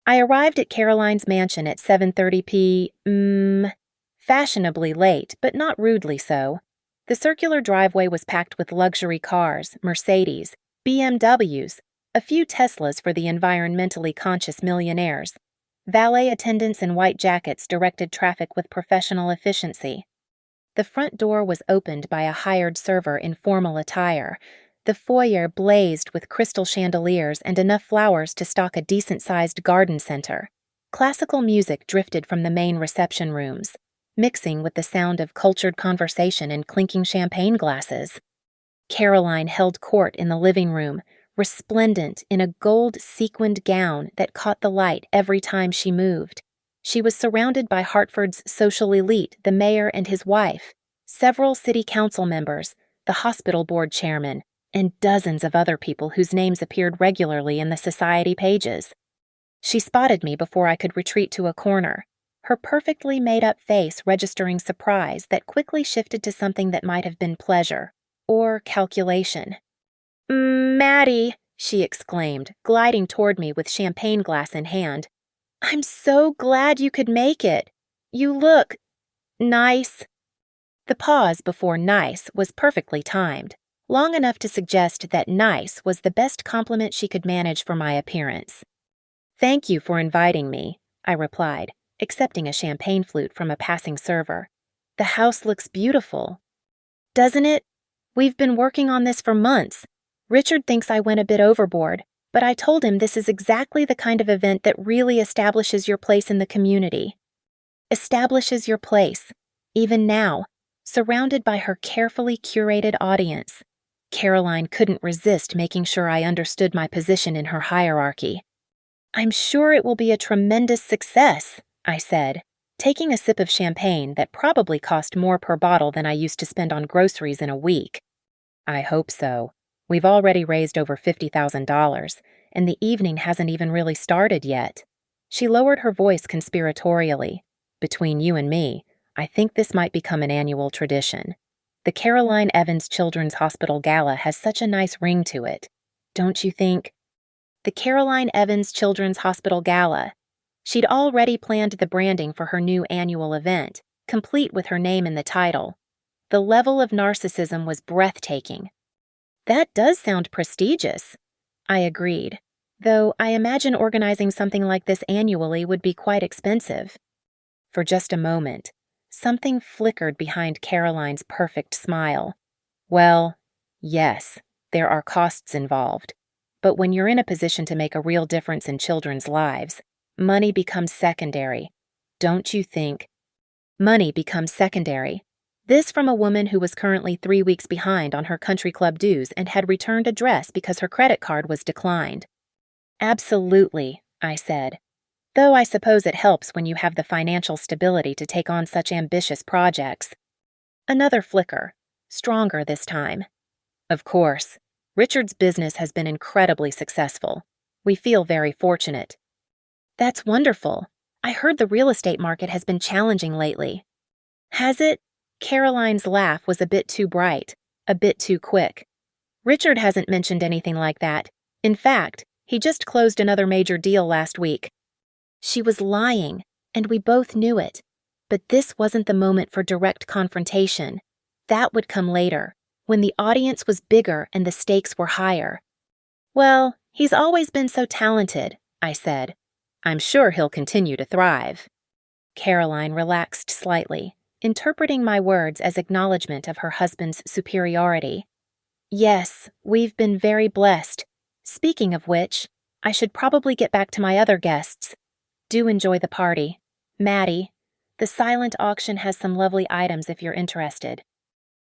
I arrived at Caroline's mansion at 7:30 p.m., fashionably late, but not rudely so. The circular driveway was packed with luxury cars, Mercedes, BMWs, a few Teslas for the environmentally conscious millionaires. Valet attendants in white jackets directed traffic with professional efficiency. The front door was opened by a hired server in formal attire. The foyer blazed with crystal chandeliers and enough flowers to stock a decent-sized garden center. Classical music drifted from the main reception rooms, mixing with the sound of cultured conversation and clinking champagne glasses. Caroline held court in the living room, resplendent in a gold sequined gown that caught the light every time she moved. She was surrounded by Hartford's social elite, the mayor and his wife, several city council members, the hospital board chairman, and dozens of other people whose names appeared regularly in the society pages. She spotted me before I could retreat to a corner, her perfectly made-up face registering surprise that quickly shifted to something that might have been pleasure or calculation. "Maddie," she exclaimed, gliding toward me with champagne glass in hand. "I'm so glad you could make it. You look nice." The pause before nice was perfectly timed, long enough to suggest that nice was the best compliment she could manage for my appearance. "Thank you for inviting me," I replied, accepting a champagne flute from a passing server. "The house looks beautiful." Doesn't it? We've been working on this for months. Richard thinks I went a bit overboard, but I told him this is exactly the kind of event that really establishes your place in the community. Establishes your place, even now, surrounded by her carefully curated audience. Caroline couldn't resist making sure I understood my position in her hierarchy. I'm sure it will be a tremendous success, I said, taking a sip of champagne that probably cost more per bottle than I used to spend on groceries in a week. I hope so. We've already raised over $50,000, and the evening hasn't even really started yet. She lowered her voice conspiratorially. Between you and me, I think this might become an annual tradition. The Caroline Evans Children's Hospital Gala has such a nice ring to it. Don't you think? The Caroline Evans Children's Hospital Gala. She'd already planned the branding for her new annual event, complete with her name in the title. The level of narcissism was breathtaking. That does sound prestigious, I agreed, though I imagine organizing something like this annually would be quite expensive. For just a moment, something flickered behind Caroline's perfect smile. Well, yes, there are costs involved, but when you're in a position to make a real difference in children's lives, money becomes secondary. Don't you think? Money becomes secondary. This from a woman who was currently 3 weeks behind on her country club dues and had returned a dress because her credit card was declined. Absolutely, I said. Though I suppose it helps when you have the financial stability to take on such ambitious projects. Another flicker, stronger this time. Of course, Richard's business has been incredibly successful. We feel very fortunate. That's wonderful. I heard the real estate market has been challenging lately. Has it? Caroline's laugh was a bit too bright, a bit too quick. Richard hasn't mentioned anything like that. In fact, he just closed another major deal last week. She was lying, and we both knew it. But this wasn't the moment for direct confrontation. That would come later, when the audience was bigger and the stakes were higher. Well, he's always been so talented, I said. I'm sure he'll continue to thrive. Caroline relaxed slightly, interpreting my words as acknowledgement of her husband's superiority. Yes, we've been very blessed. Speaking of which, I should probably get back to my other guests. Do enjoy the party. Maddie, the silent auction has some lovely items if you're interested.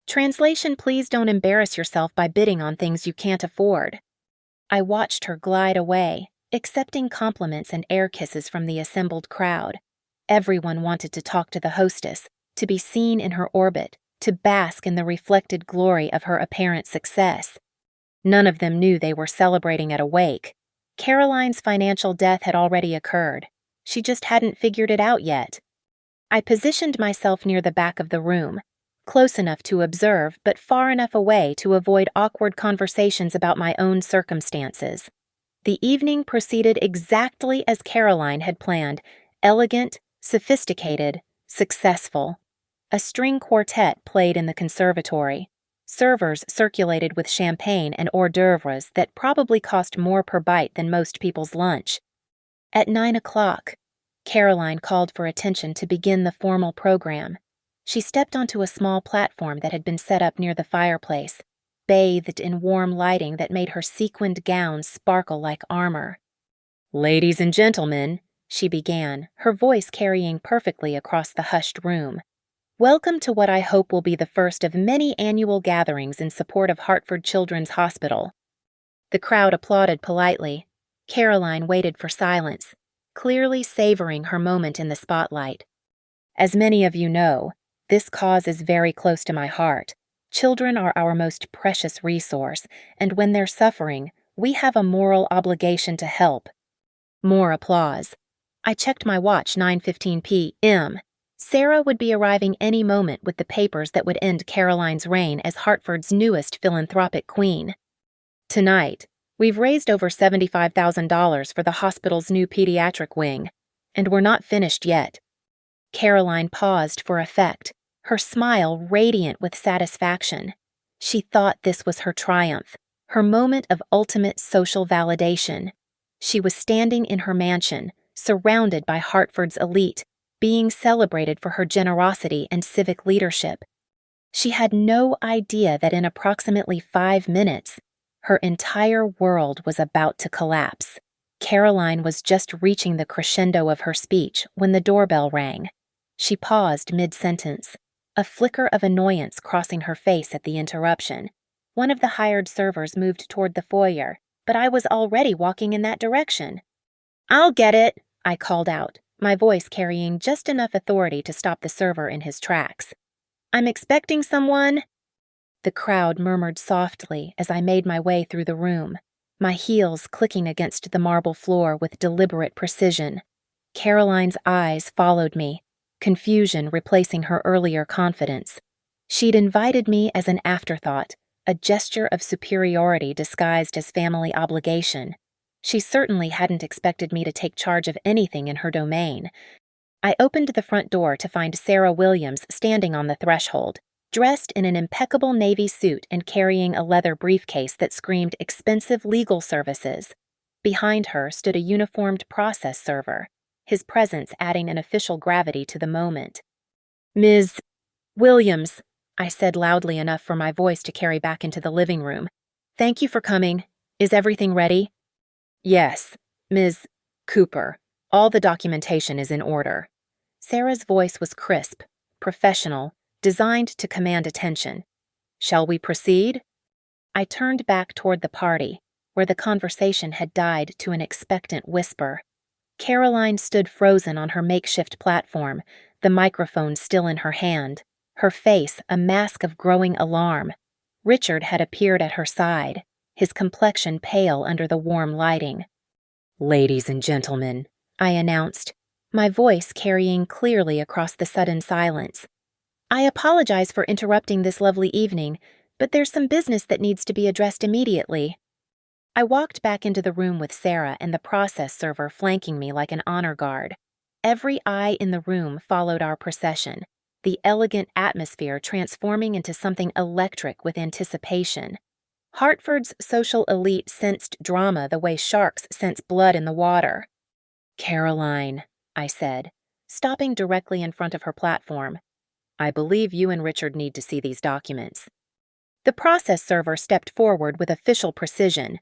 Translation: please don't embarrass yourself by bidding on things you can't afford. I watched her glide away, accepting compliments and air kisses from the assembled crowd. Everyone wanted to talk to the hostess, to be seen in her orbit, to bask in the reflected glory of her apparent success. None of them knew they were celebrating at a wake. Caroline's financial death had already occurred. She just hadn't figured it out yet. I positioned myself near the back of the room, close enough to observe but far enough away to avoid awkward conversations about my own circumstances. The evening proceeded exactly as Caroline had planned, elegant, sophisticated, successful. A string quartet played in the conservatory. Servers circulated with champagne and hors d'oeuvres that probably cost more per bite than most people's lunch. At 9 o'clock, Caroline called for attention to begin the formal program. She stepped onto a small platform that had been set up near the fireplace, bathed in warm lighting that made her sequined gown sparkle like armor. "Ladies and gentlemen," she began, her voice carrying perfectly across the hushed room. "Welcome to what I hope will be the first of many annual gatherings in support of Hartford Children's Hospital." The crowd applauded politely. Caroline waited for silence, clearly savoring her moment in the spotlight. As many of you know, this cause is very close to my heart. Children are our most precious resource, and when they're suffering, we have a moral obligation to help. More applause. I checked my watch, 9:15 p.m. Sarah would be arriving any moment with the papers that would end Caroline's reign as Hartford's newest philanthropic queen. Tonight, we've raised over $75,000 for the hospital's new pediatric wing, and we're not finished yet. Caroline paused for effect, her smile radiant with satisfaction. She thought this was her triumph, her moment of ultimate social validation. She was standing in her mansion, surrounded by Hartford's elite, being celebrated for her generosity and civic leadership. She had no idea that in approximately 5 minutes, her entire world was about to collapse. Caroline was just reaching the crescendo of her speech when the doorbell rang. She paused mid-sentence, a flicker of annoyance crossing her face at the interruption. One of the hired servers moved toward the foyer, but I was already walking in that direction. "I'll get it," I called out, my voice carrying just enough authority to stop the server in his tracks. "I'm expecting someone." The crowd murmured softly as I made my way through the room, my heels clicking against the marble floor with deliberate precision. Caroline's eyes followed me, confusion replacing her earlier confidence. She'd invited me as an afterthought, a gesture of superiority disguised as family obligation. She certainly hadn't expected me to take charge of anything in her domain. I opened the front door to find Sarah Williams standing on the threshold, dressed in an impeccable navy suit and carrying a leather briefcase that screamed expensive legal services. Behind her stood a uniformed process server, his presence adding an official gravity to the moment. "Ms. Williams," I said loudly enough for my voice to carry back into the living room. "Thank you for coming. Is everything ready?" "Yes, Ms. Cooper. All the documentation is in order." Sarah's voice was crisp, professional, designed to command attention. "Shall we proceed?" I turned back toward the party, where the conversation had died to an expectant whisper. Caroline stood frozen on her makeshift platform, the microphone still in her hand, her face a mask of growing alarm. Richard had appeared at her side, his complexion pale under the warm lighting. "Ladies and gentlemen," I announced, my voice carrying clearly across the sudden silence. "I apologize for interrupting this lovely evening, but there's some business that needs to be addressed immediately." I walked back into the room with Sarah and the process server flanking me like an honor guard. Every eye in the room followed our procession, the elegant atmosphere transforming into something electric with anticipation. Hartford's social elite sensed drama the way sharks sense blood in the water. "Caroline," I said, stopping directly in front of her platform, "I believe you and Richard need to see these documents." The process server stepped forward with official precision.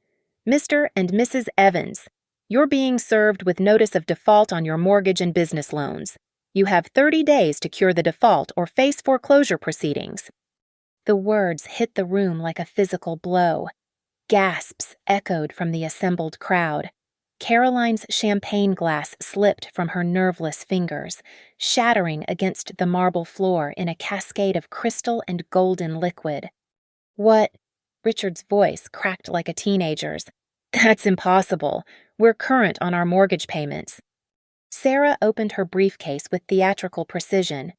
"Mr. and Mrs. Evans, you're being served with notice of default on your mortgage and business loans. You have 30 days to cure the default or face foreclosure proceedings." The words hit the room like a physical blow. Gasps echoed from the assembled crowd. Caroline's champagne glass slipped from her nerveless fingers, shattering against the marble floor in a cascade of crystal and golden liquid. "What?" Richard's voice cracked like a teenager's. "That's impossible. We're current on our mortgage payments." Sarah opened her briefcase with theatrical precision.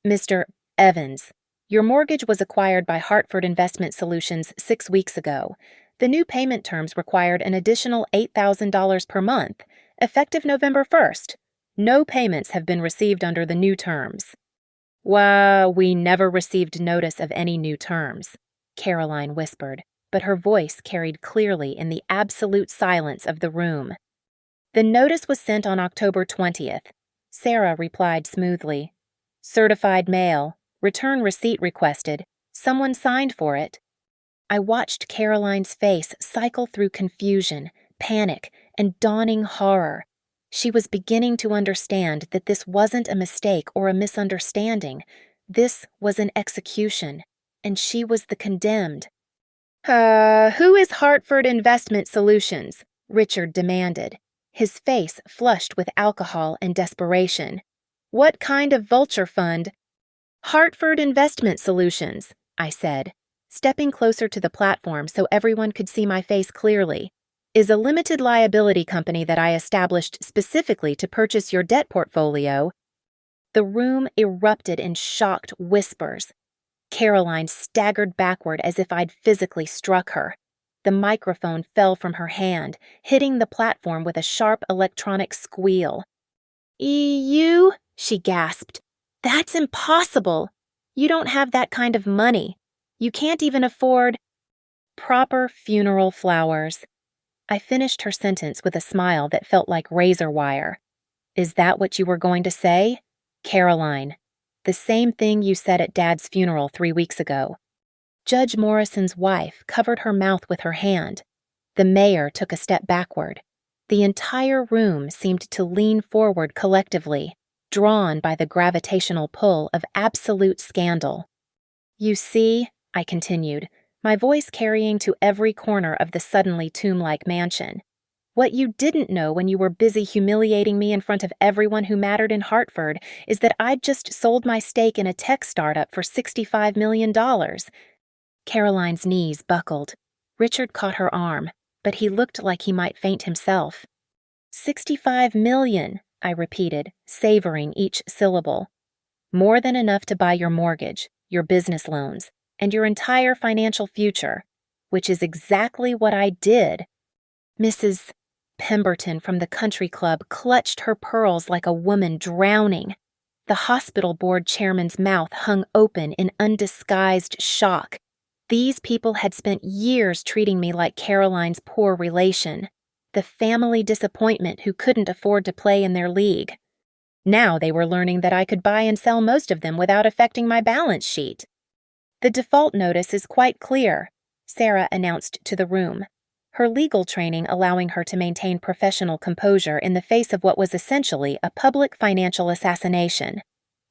"Mr. Evans, your mortgage was acquired by Hartford Investment Solutions 6 weeks ago. The new payment terms required an additional $8,000 per month, effective November 1st. No payments have been received under the new terms." We never received notice of any new terms," Caroline whispered, but her voice carried clearly in the absolute silence of the room. "The notice was sent on October 20th. Sarah replied smoothly. "Certified mail. Return receipt requested. Someone signed for it." I watched Caroline's face cycle through confusion, panic, and dawning horror. She was beginning to understand that this wasn't a mistake or a misunderstanding. This was an execution, and she was the condemned. Who is Hartford Investment Solutions?" Richard demanded, his face flushed with alcohol and desperation. "What kind of vulture fund?" "Hartford Investment Solutions," I said, stepping closer to the platform so everyone could see my face clearly, "is a limited liability company that I established specifically to purchase your debt portfolio." The room erupted in shocked whispers. Caroline staggered backward as if I'd physically struck her. The microphone fell from her hand, hitting the platform with a sharp electronic squeal. "You?" she gasped. "That's impossible. You don't have that kind of money. You can't even afford proper funeral flowers." I finished her sentence with a smile that felt like razor wire. "Is that what you were going to say? Caroline, The same thing you said at Dad's funeral 3 weeks ago." Judge Morrison's wife covered her mouth with her hand. The mayor took a step backward. The entire room seemed to lean forward collectively, drawn by the gravitational pull of absolute scandal. "You see," I continued, my voice carrying to every corner of the suddenly tomb-like mansion, "what you didn't know when you were busy humiliating me in front of everyone who mattered in Hartford is that I'd just sold my stake in a tech startup for $65 million. Caroline's knees buckled. Richard caught her arm, but he looked like he might faint himself. $65 million, I repeated, savoring each syllable. "More than enough to buy your mortgage, your business loans, and your entire financial future, which is exactly what I did." Mrs. Pemberton from the country club clutched her pearls like a woman drowning. The hospital board chairman's mouth hung open in undisguised shock. These people had spent years treating me like Caroline's poor relation, the family disappointment who couldn't afford to play in their league. Now they were learning that I could buy and sell most of them without affecting my balance sheet. "The default notice is quite clear," Sarah announced to the room, her legal training allowing her to maintain professional composure in the face of what was essentially a public financial assassination.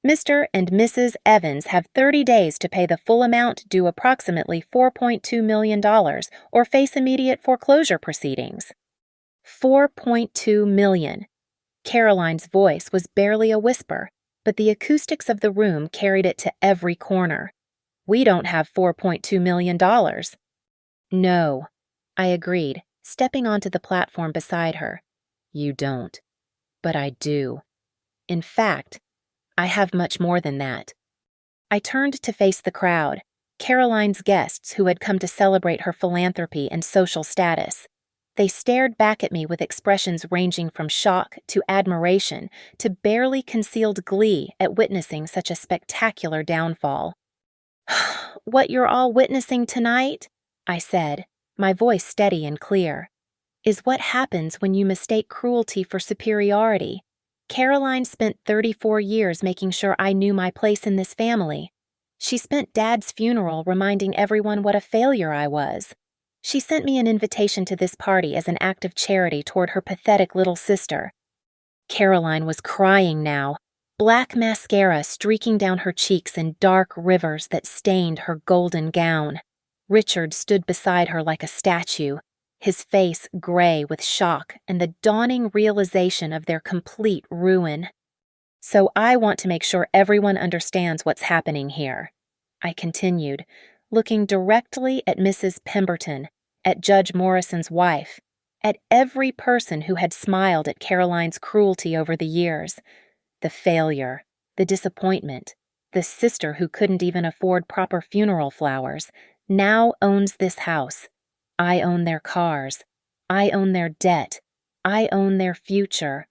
"Mr. and Mrs. Evans have 30 days to pay the full amount, due approximately $4.2 million, or face immediate foreclosure proceedings." $4.2 million. Caroline's voice was barely a whisper, but the acoustics of the room carried it to every corner. "We don't have $4.2 million. "No," I agreed, stepping onto the platform beside her. "You don't. But I do. In fact, I have much more than that." I turned to face the crowd, Caroline's guests who had come to celebrate her philanthropy and social status. They stared back at me with expressions ranging from shock to admiration to barely concealed glee at witnessing such a spectacular downfall. "What you're all witnessing tonight," I said, my voice steady and clear, "is what happens when you mistake cruelty for superiority. Caroline spent 34 years making sure I knew my place in this family. She spent Dad's funeral reminding everyone what a failure I was. She sent me an invitation to this party as an act of charity toward her pathetic little sister." Caroline was crying now, black mascara streaking down her cheeks in dark rivers that stained her golden gown. Richard stood beside her like a statue, his face gray with shock and the dawning realization of their complete ruin. "So I want to make sure everyone understands what's happening here," I continued, looking directly at Mrs. Pemberton, at Judge Morrison's wife, at every person who had smiled at Caroline's cruelty over the years. The failure, the disappointment, the sister who couldn't even afford proper funeral flowers, now owns this house. I own their cars. I own their debt. I own their future.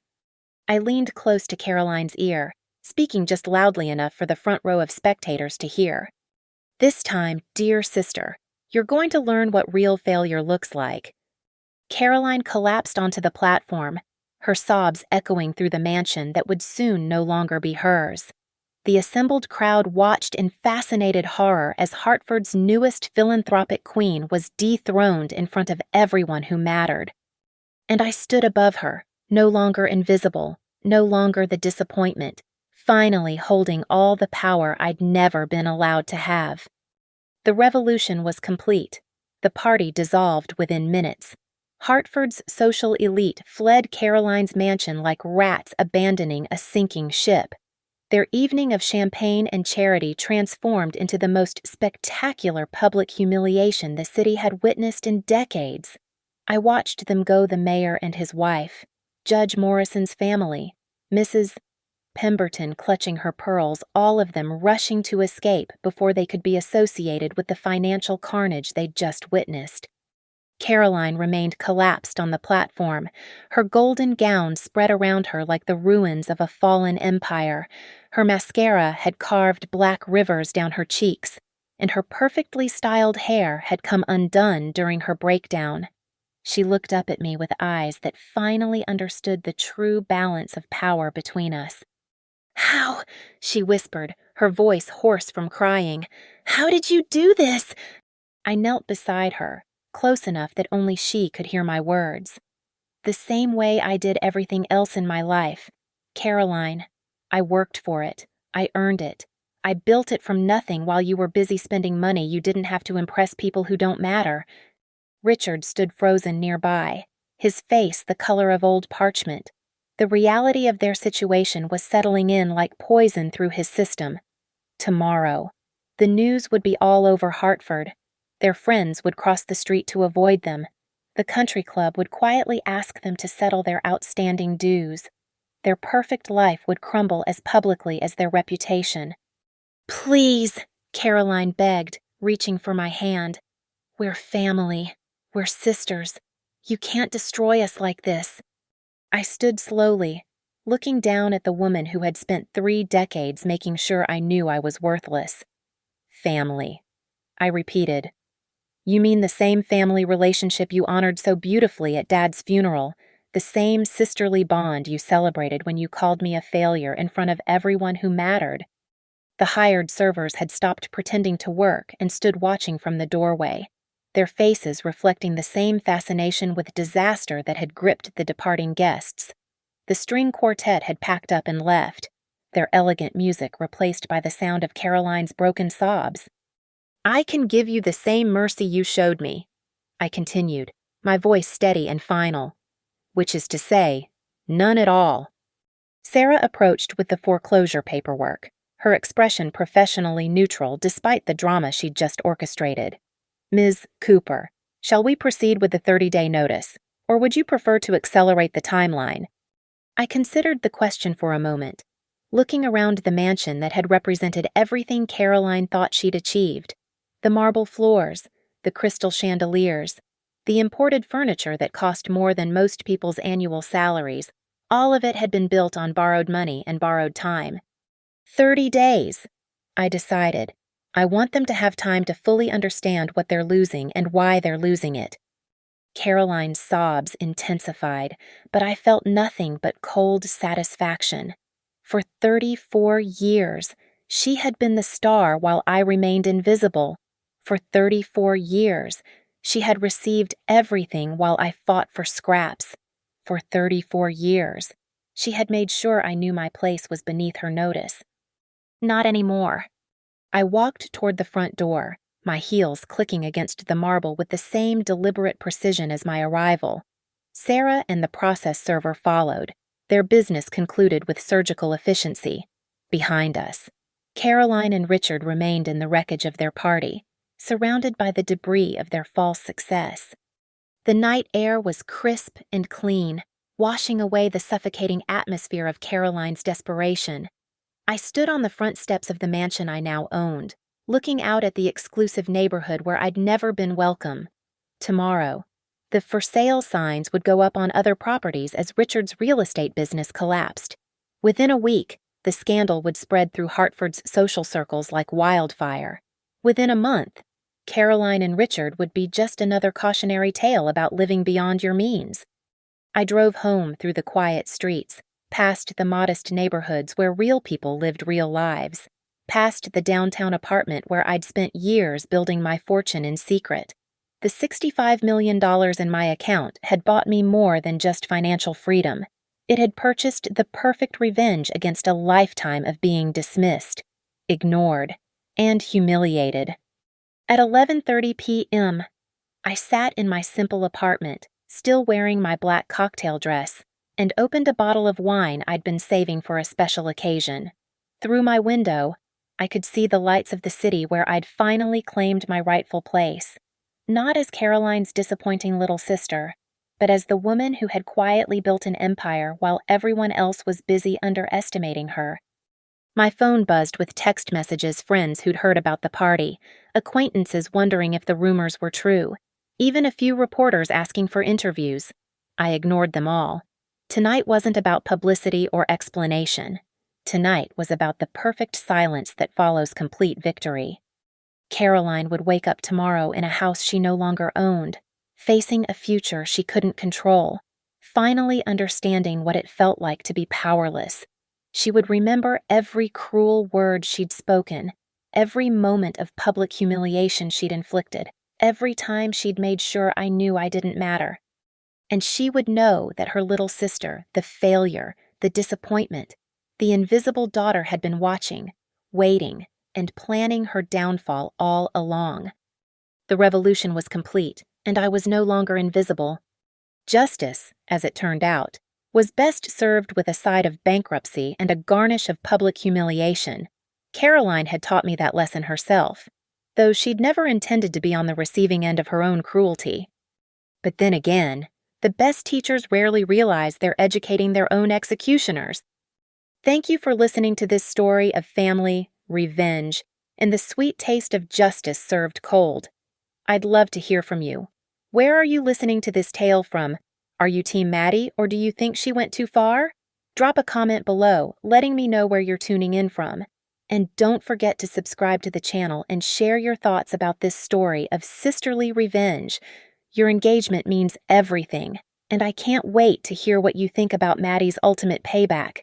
I leaned close to Caroline's ear, speaking just loudly enough for the front row of spectators to hear. "This time, dear sister, you're going to learn what real failure looks like." Caroline collapsed onto the platform, her sobs echoing through the mansion that would soon no longer be hers. The assembled crowd watched in fascinated horror as Hartford's newest philanthropic queen was dethroned in front of everyone who mattered. And I stood above her, no longer invisible, no longer the disappointment, finally holding all the power I'd never been allowed to have. The revolution was complete. The party dissolved within minutes. Hartford's social elite fled Caroline's mansion like rats abandoning a sinking ship. Their evening of champagne and charity transformed into the most spectacular public humiliation the city had witnessed in decades. I watched them go, the mayor and his wife, Judge Morrison's family, Mrs. Pemberton clutching her pearls, all of them rushing to escape before they could be associated with the financial carnage they'd just witnessed. Caroline remained collapsed on the platform, her golden gown spread around her like the ruins of a fallen empire. Her mascara had carved black rivers down her cheeks, and her perfectly styled hair had come undone during her breakdown. She looked up at me with eyes that finally understood the true balance of power between us. "How?" she whispered, her voice hoarse from crying. "How did you do this?" I knelt beside her, close enough that only she could hear my words. "The same way I did everything else in my life. Caroline, I worked for it. I earned it. I built it from nothing while you were busy spending money you didn't have to impress people who don't matter." Richard stood frozen nearby, his face the color of old parchment. The reality of their situation was settling in like poison through his system. Tomorrow, the news would be all over Hartford. Their friends would cross the street to avoid them. The country club would quietly ask them to settle their outstanding dues. Their perfect life would crumble as publicly as their reputation. "Please," Caroline begged, reaching for my hand. "We're family. We're sisters. You can't destroy us like this." I stood slowly, looking down at the woman who had spent 3 decades making sure I knew I was worthless. "Family," I repeated. "You mean the same family relationship you honored so beautifully at Dad's funeral, the same sisterly bond you celebrated when you called me a failure in front of everyone who mattered." The hired servers had stopped pretending to work and stood watching from the doorway, their faces reflecting the same fascination with disaster that had gripped the departing guests. The string quartet had packed up and left, their elegant music replaced by the sound of Caroline's broken sobs. "I can give you the same mercy you showed me," I continued, my voice steady and final. "Which is to say, none at all." Sarah approached with the foreclosure paperwork, her expression professionally neutral despite the drama she'd just orchestrated. "Ms. Cooper, shall we proceed with the 30-day notice, or would you prefer to accelerate the timeline?" I considered the question for a moment, looking around the mansion that had represented everything Caroline thought she'd achieved. The marble floors, the crystal chandeliers, the imported furniture that cost more than most people's annual salaries, all of it had been built on borrowed money and borrowed time. 30 days, I decided. I want them to have time to fully understand what they're losing and why they're losing it. Caroline's sobs intensified, but I felt nothing but cold satisfaction. For 34 years, she had been the star while I remained invisible. For 34 years, she had received everything while I fought for scraps. For 34 years, she had made sure I knew my place was beneath her notice. Not anymore. I walked toward the front door, my heels clicking against the marble with the same deliberate precision as my arrival. Sarah and the process server followed, their business concluded with surgical efficiency. Behind us, Caroline and Richard remained in the wreckage of their party, surrounded by the debris of their false success. The night air was crisp and clean, washing away the suffocating atmosphere of Caroline's desperation. I stood on the front steps of the mansion I now owned, looking out at the exclusive neighborhood where I'd never been welcome. Tomorrow, the for sale signs would go up on other properties as Richard's real estate business collapsed. Within a week, the scandal would spread through Hartford's social circles like wildfire. Within a month, Caroline and Richard would be just another cautionary tale about living beyond your means. I drove home through the quiet streets, past the modest neighborhoods where real people lived real lives, past the downtown apartment where I'd spent years building my fortune in secret. The $65 million in my account had bought me more than just financial freedom. It had purchased the perfect revenge against a lifetime of being dismissed, ignored, and humiliated. At 11:30 p.m., I sat in my simple apartment, still wearing my black cocktail dress, and opened a bottle of wine I'd been saving for a special occasion. Through my window, I could see the lights of the city where I'd finally claimed my rightful place, not as Caroline's disappointing little sister, but as the woman who had quietly built an empire while everyone else was busy underestimating her. My phone buzzed with text messages friends who'd heard about the party, acquaintances wondering if the rumors were true, even a few reporters asking for interviews. I ignored them all. Tonight wasn't about publicity or explanation. Tonight was about the perfect silence that follows complete victory. Caroline would wake up tomorrow in a house she no longer owned, facing a future she couldn't control, finally understanding what it felt like to be powerless, She would remember every cruel word she'd spoken, every moment of public humiliation she'd inflicted, every time she'd made sure I knew I didn't matter. And she would know that her little sister, the failure, the disappointment, the invisible daughter had been watching, waiting, and planning her downfall all along. The revolution was complete, and I was no longer invisible. Justice, as it turned out, was best served with a side of bankruptcy and a garnish of public humiliation. Caroline had taught me that lesson herself, though she'd never intended to be on the receiving end of her own cruelty. But then again, the best teachers rarely realize they're educating their own executioners. Thank you for listening to this story of family, revenge, and the sweet taste of justice served cold. I'd love to hear from you. Where are you listening to this tale from? Are you Team Maddie, or do you think she went too far? Drop a comment below, letting me know where you're tuning in from. And don't forget to subscribe to the channel and share your thoughts about this story of sisterly revenge. Your engagement means everything, and I can't wait to hear what you think about Maddie's ultimate payback.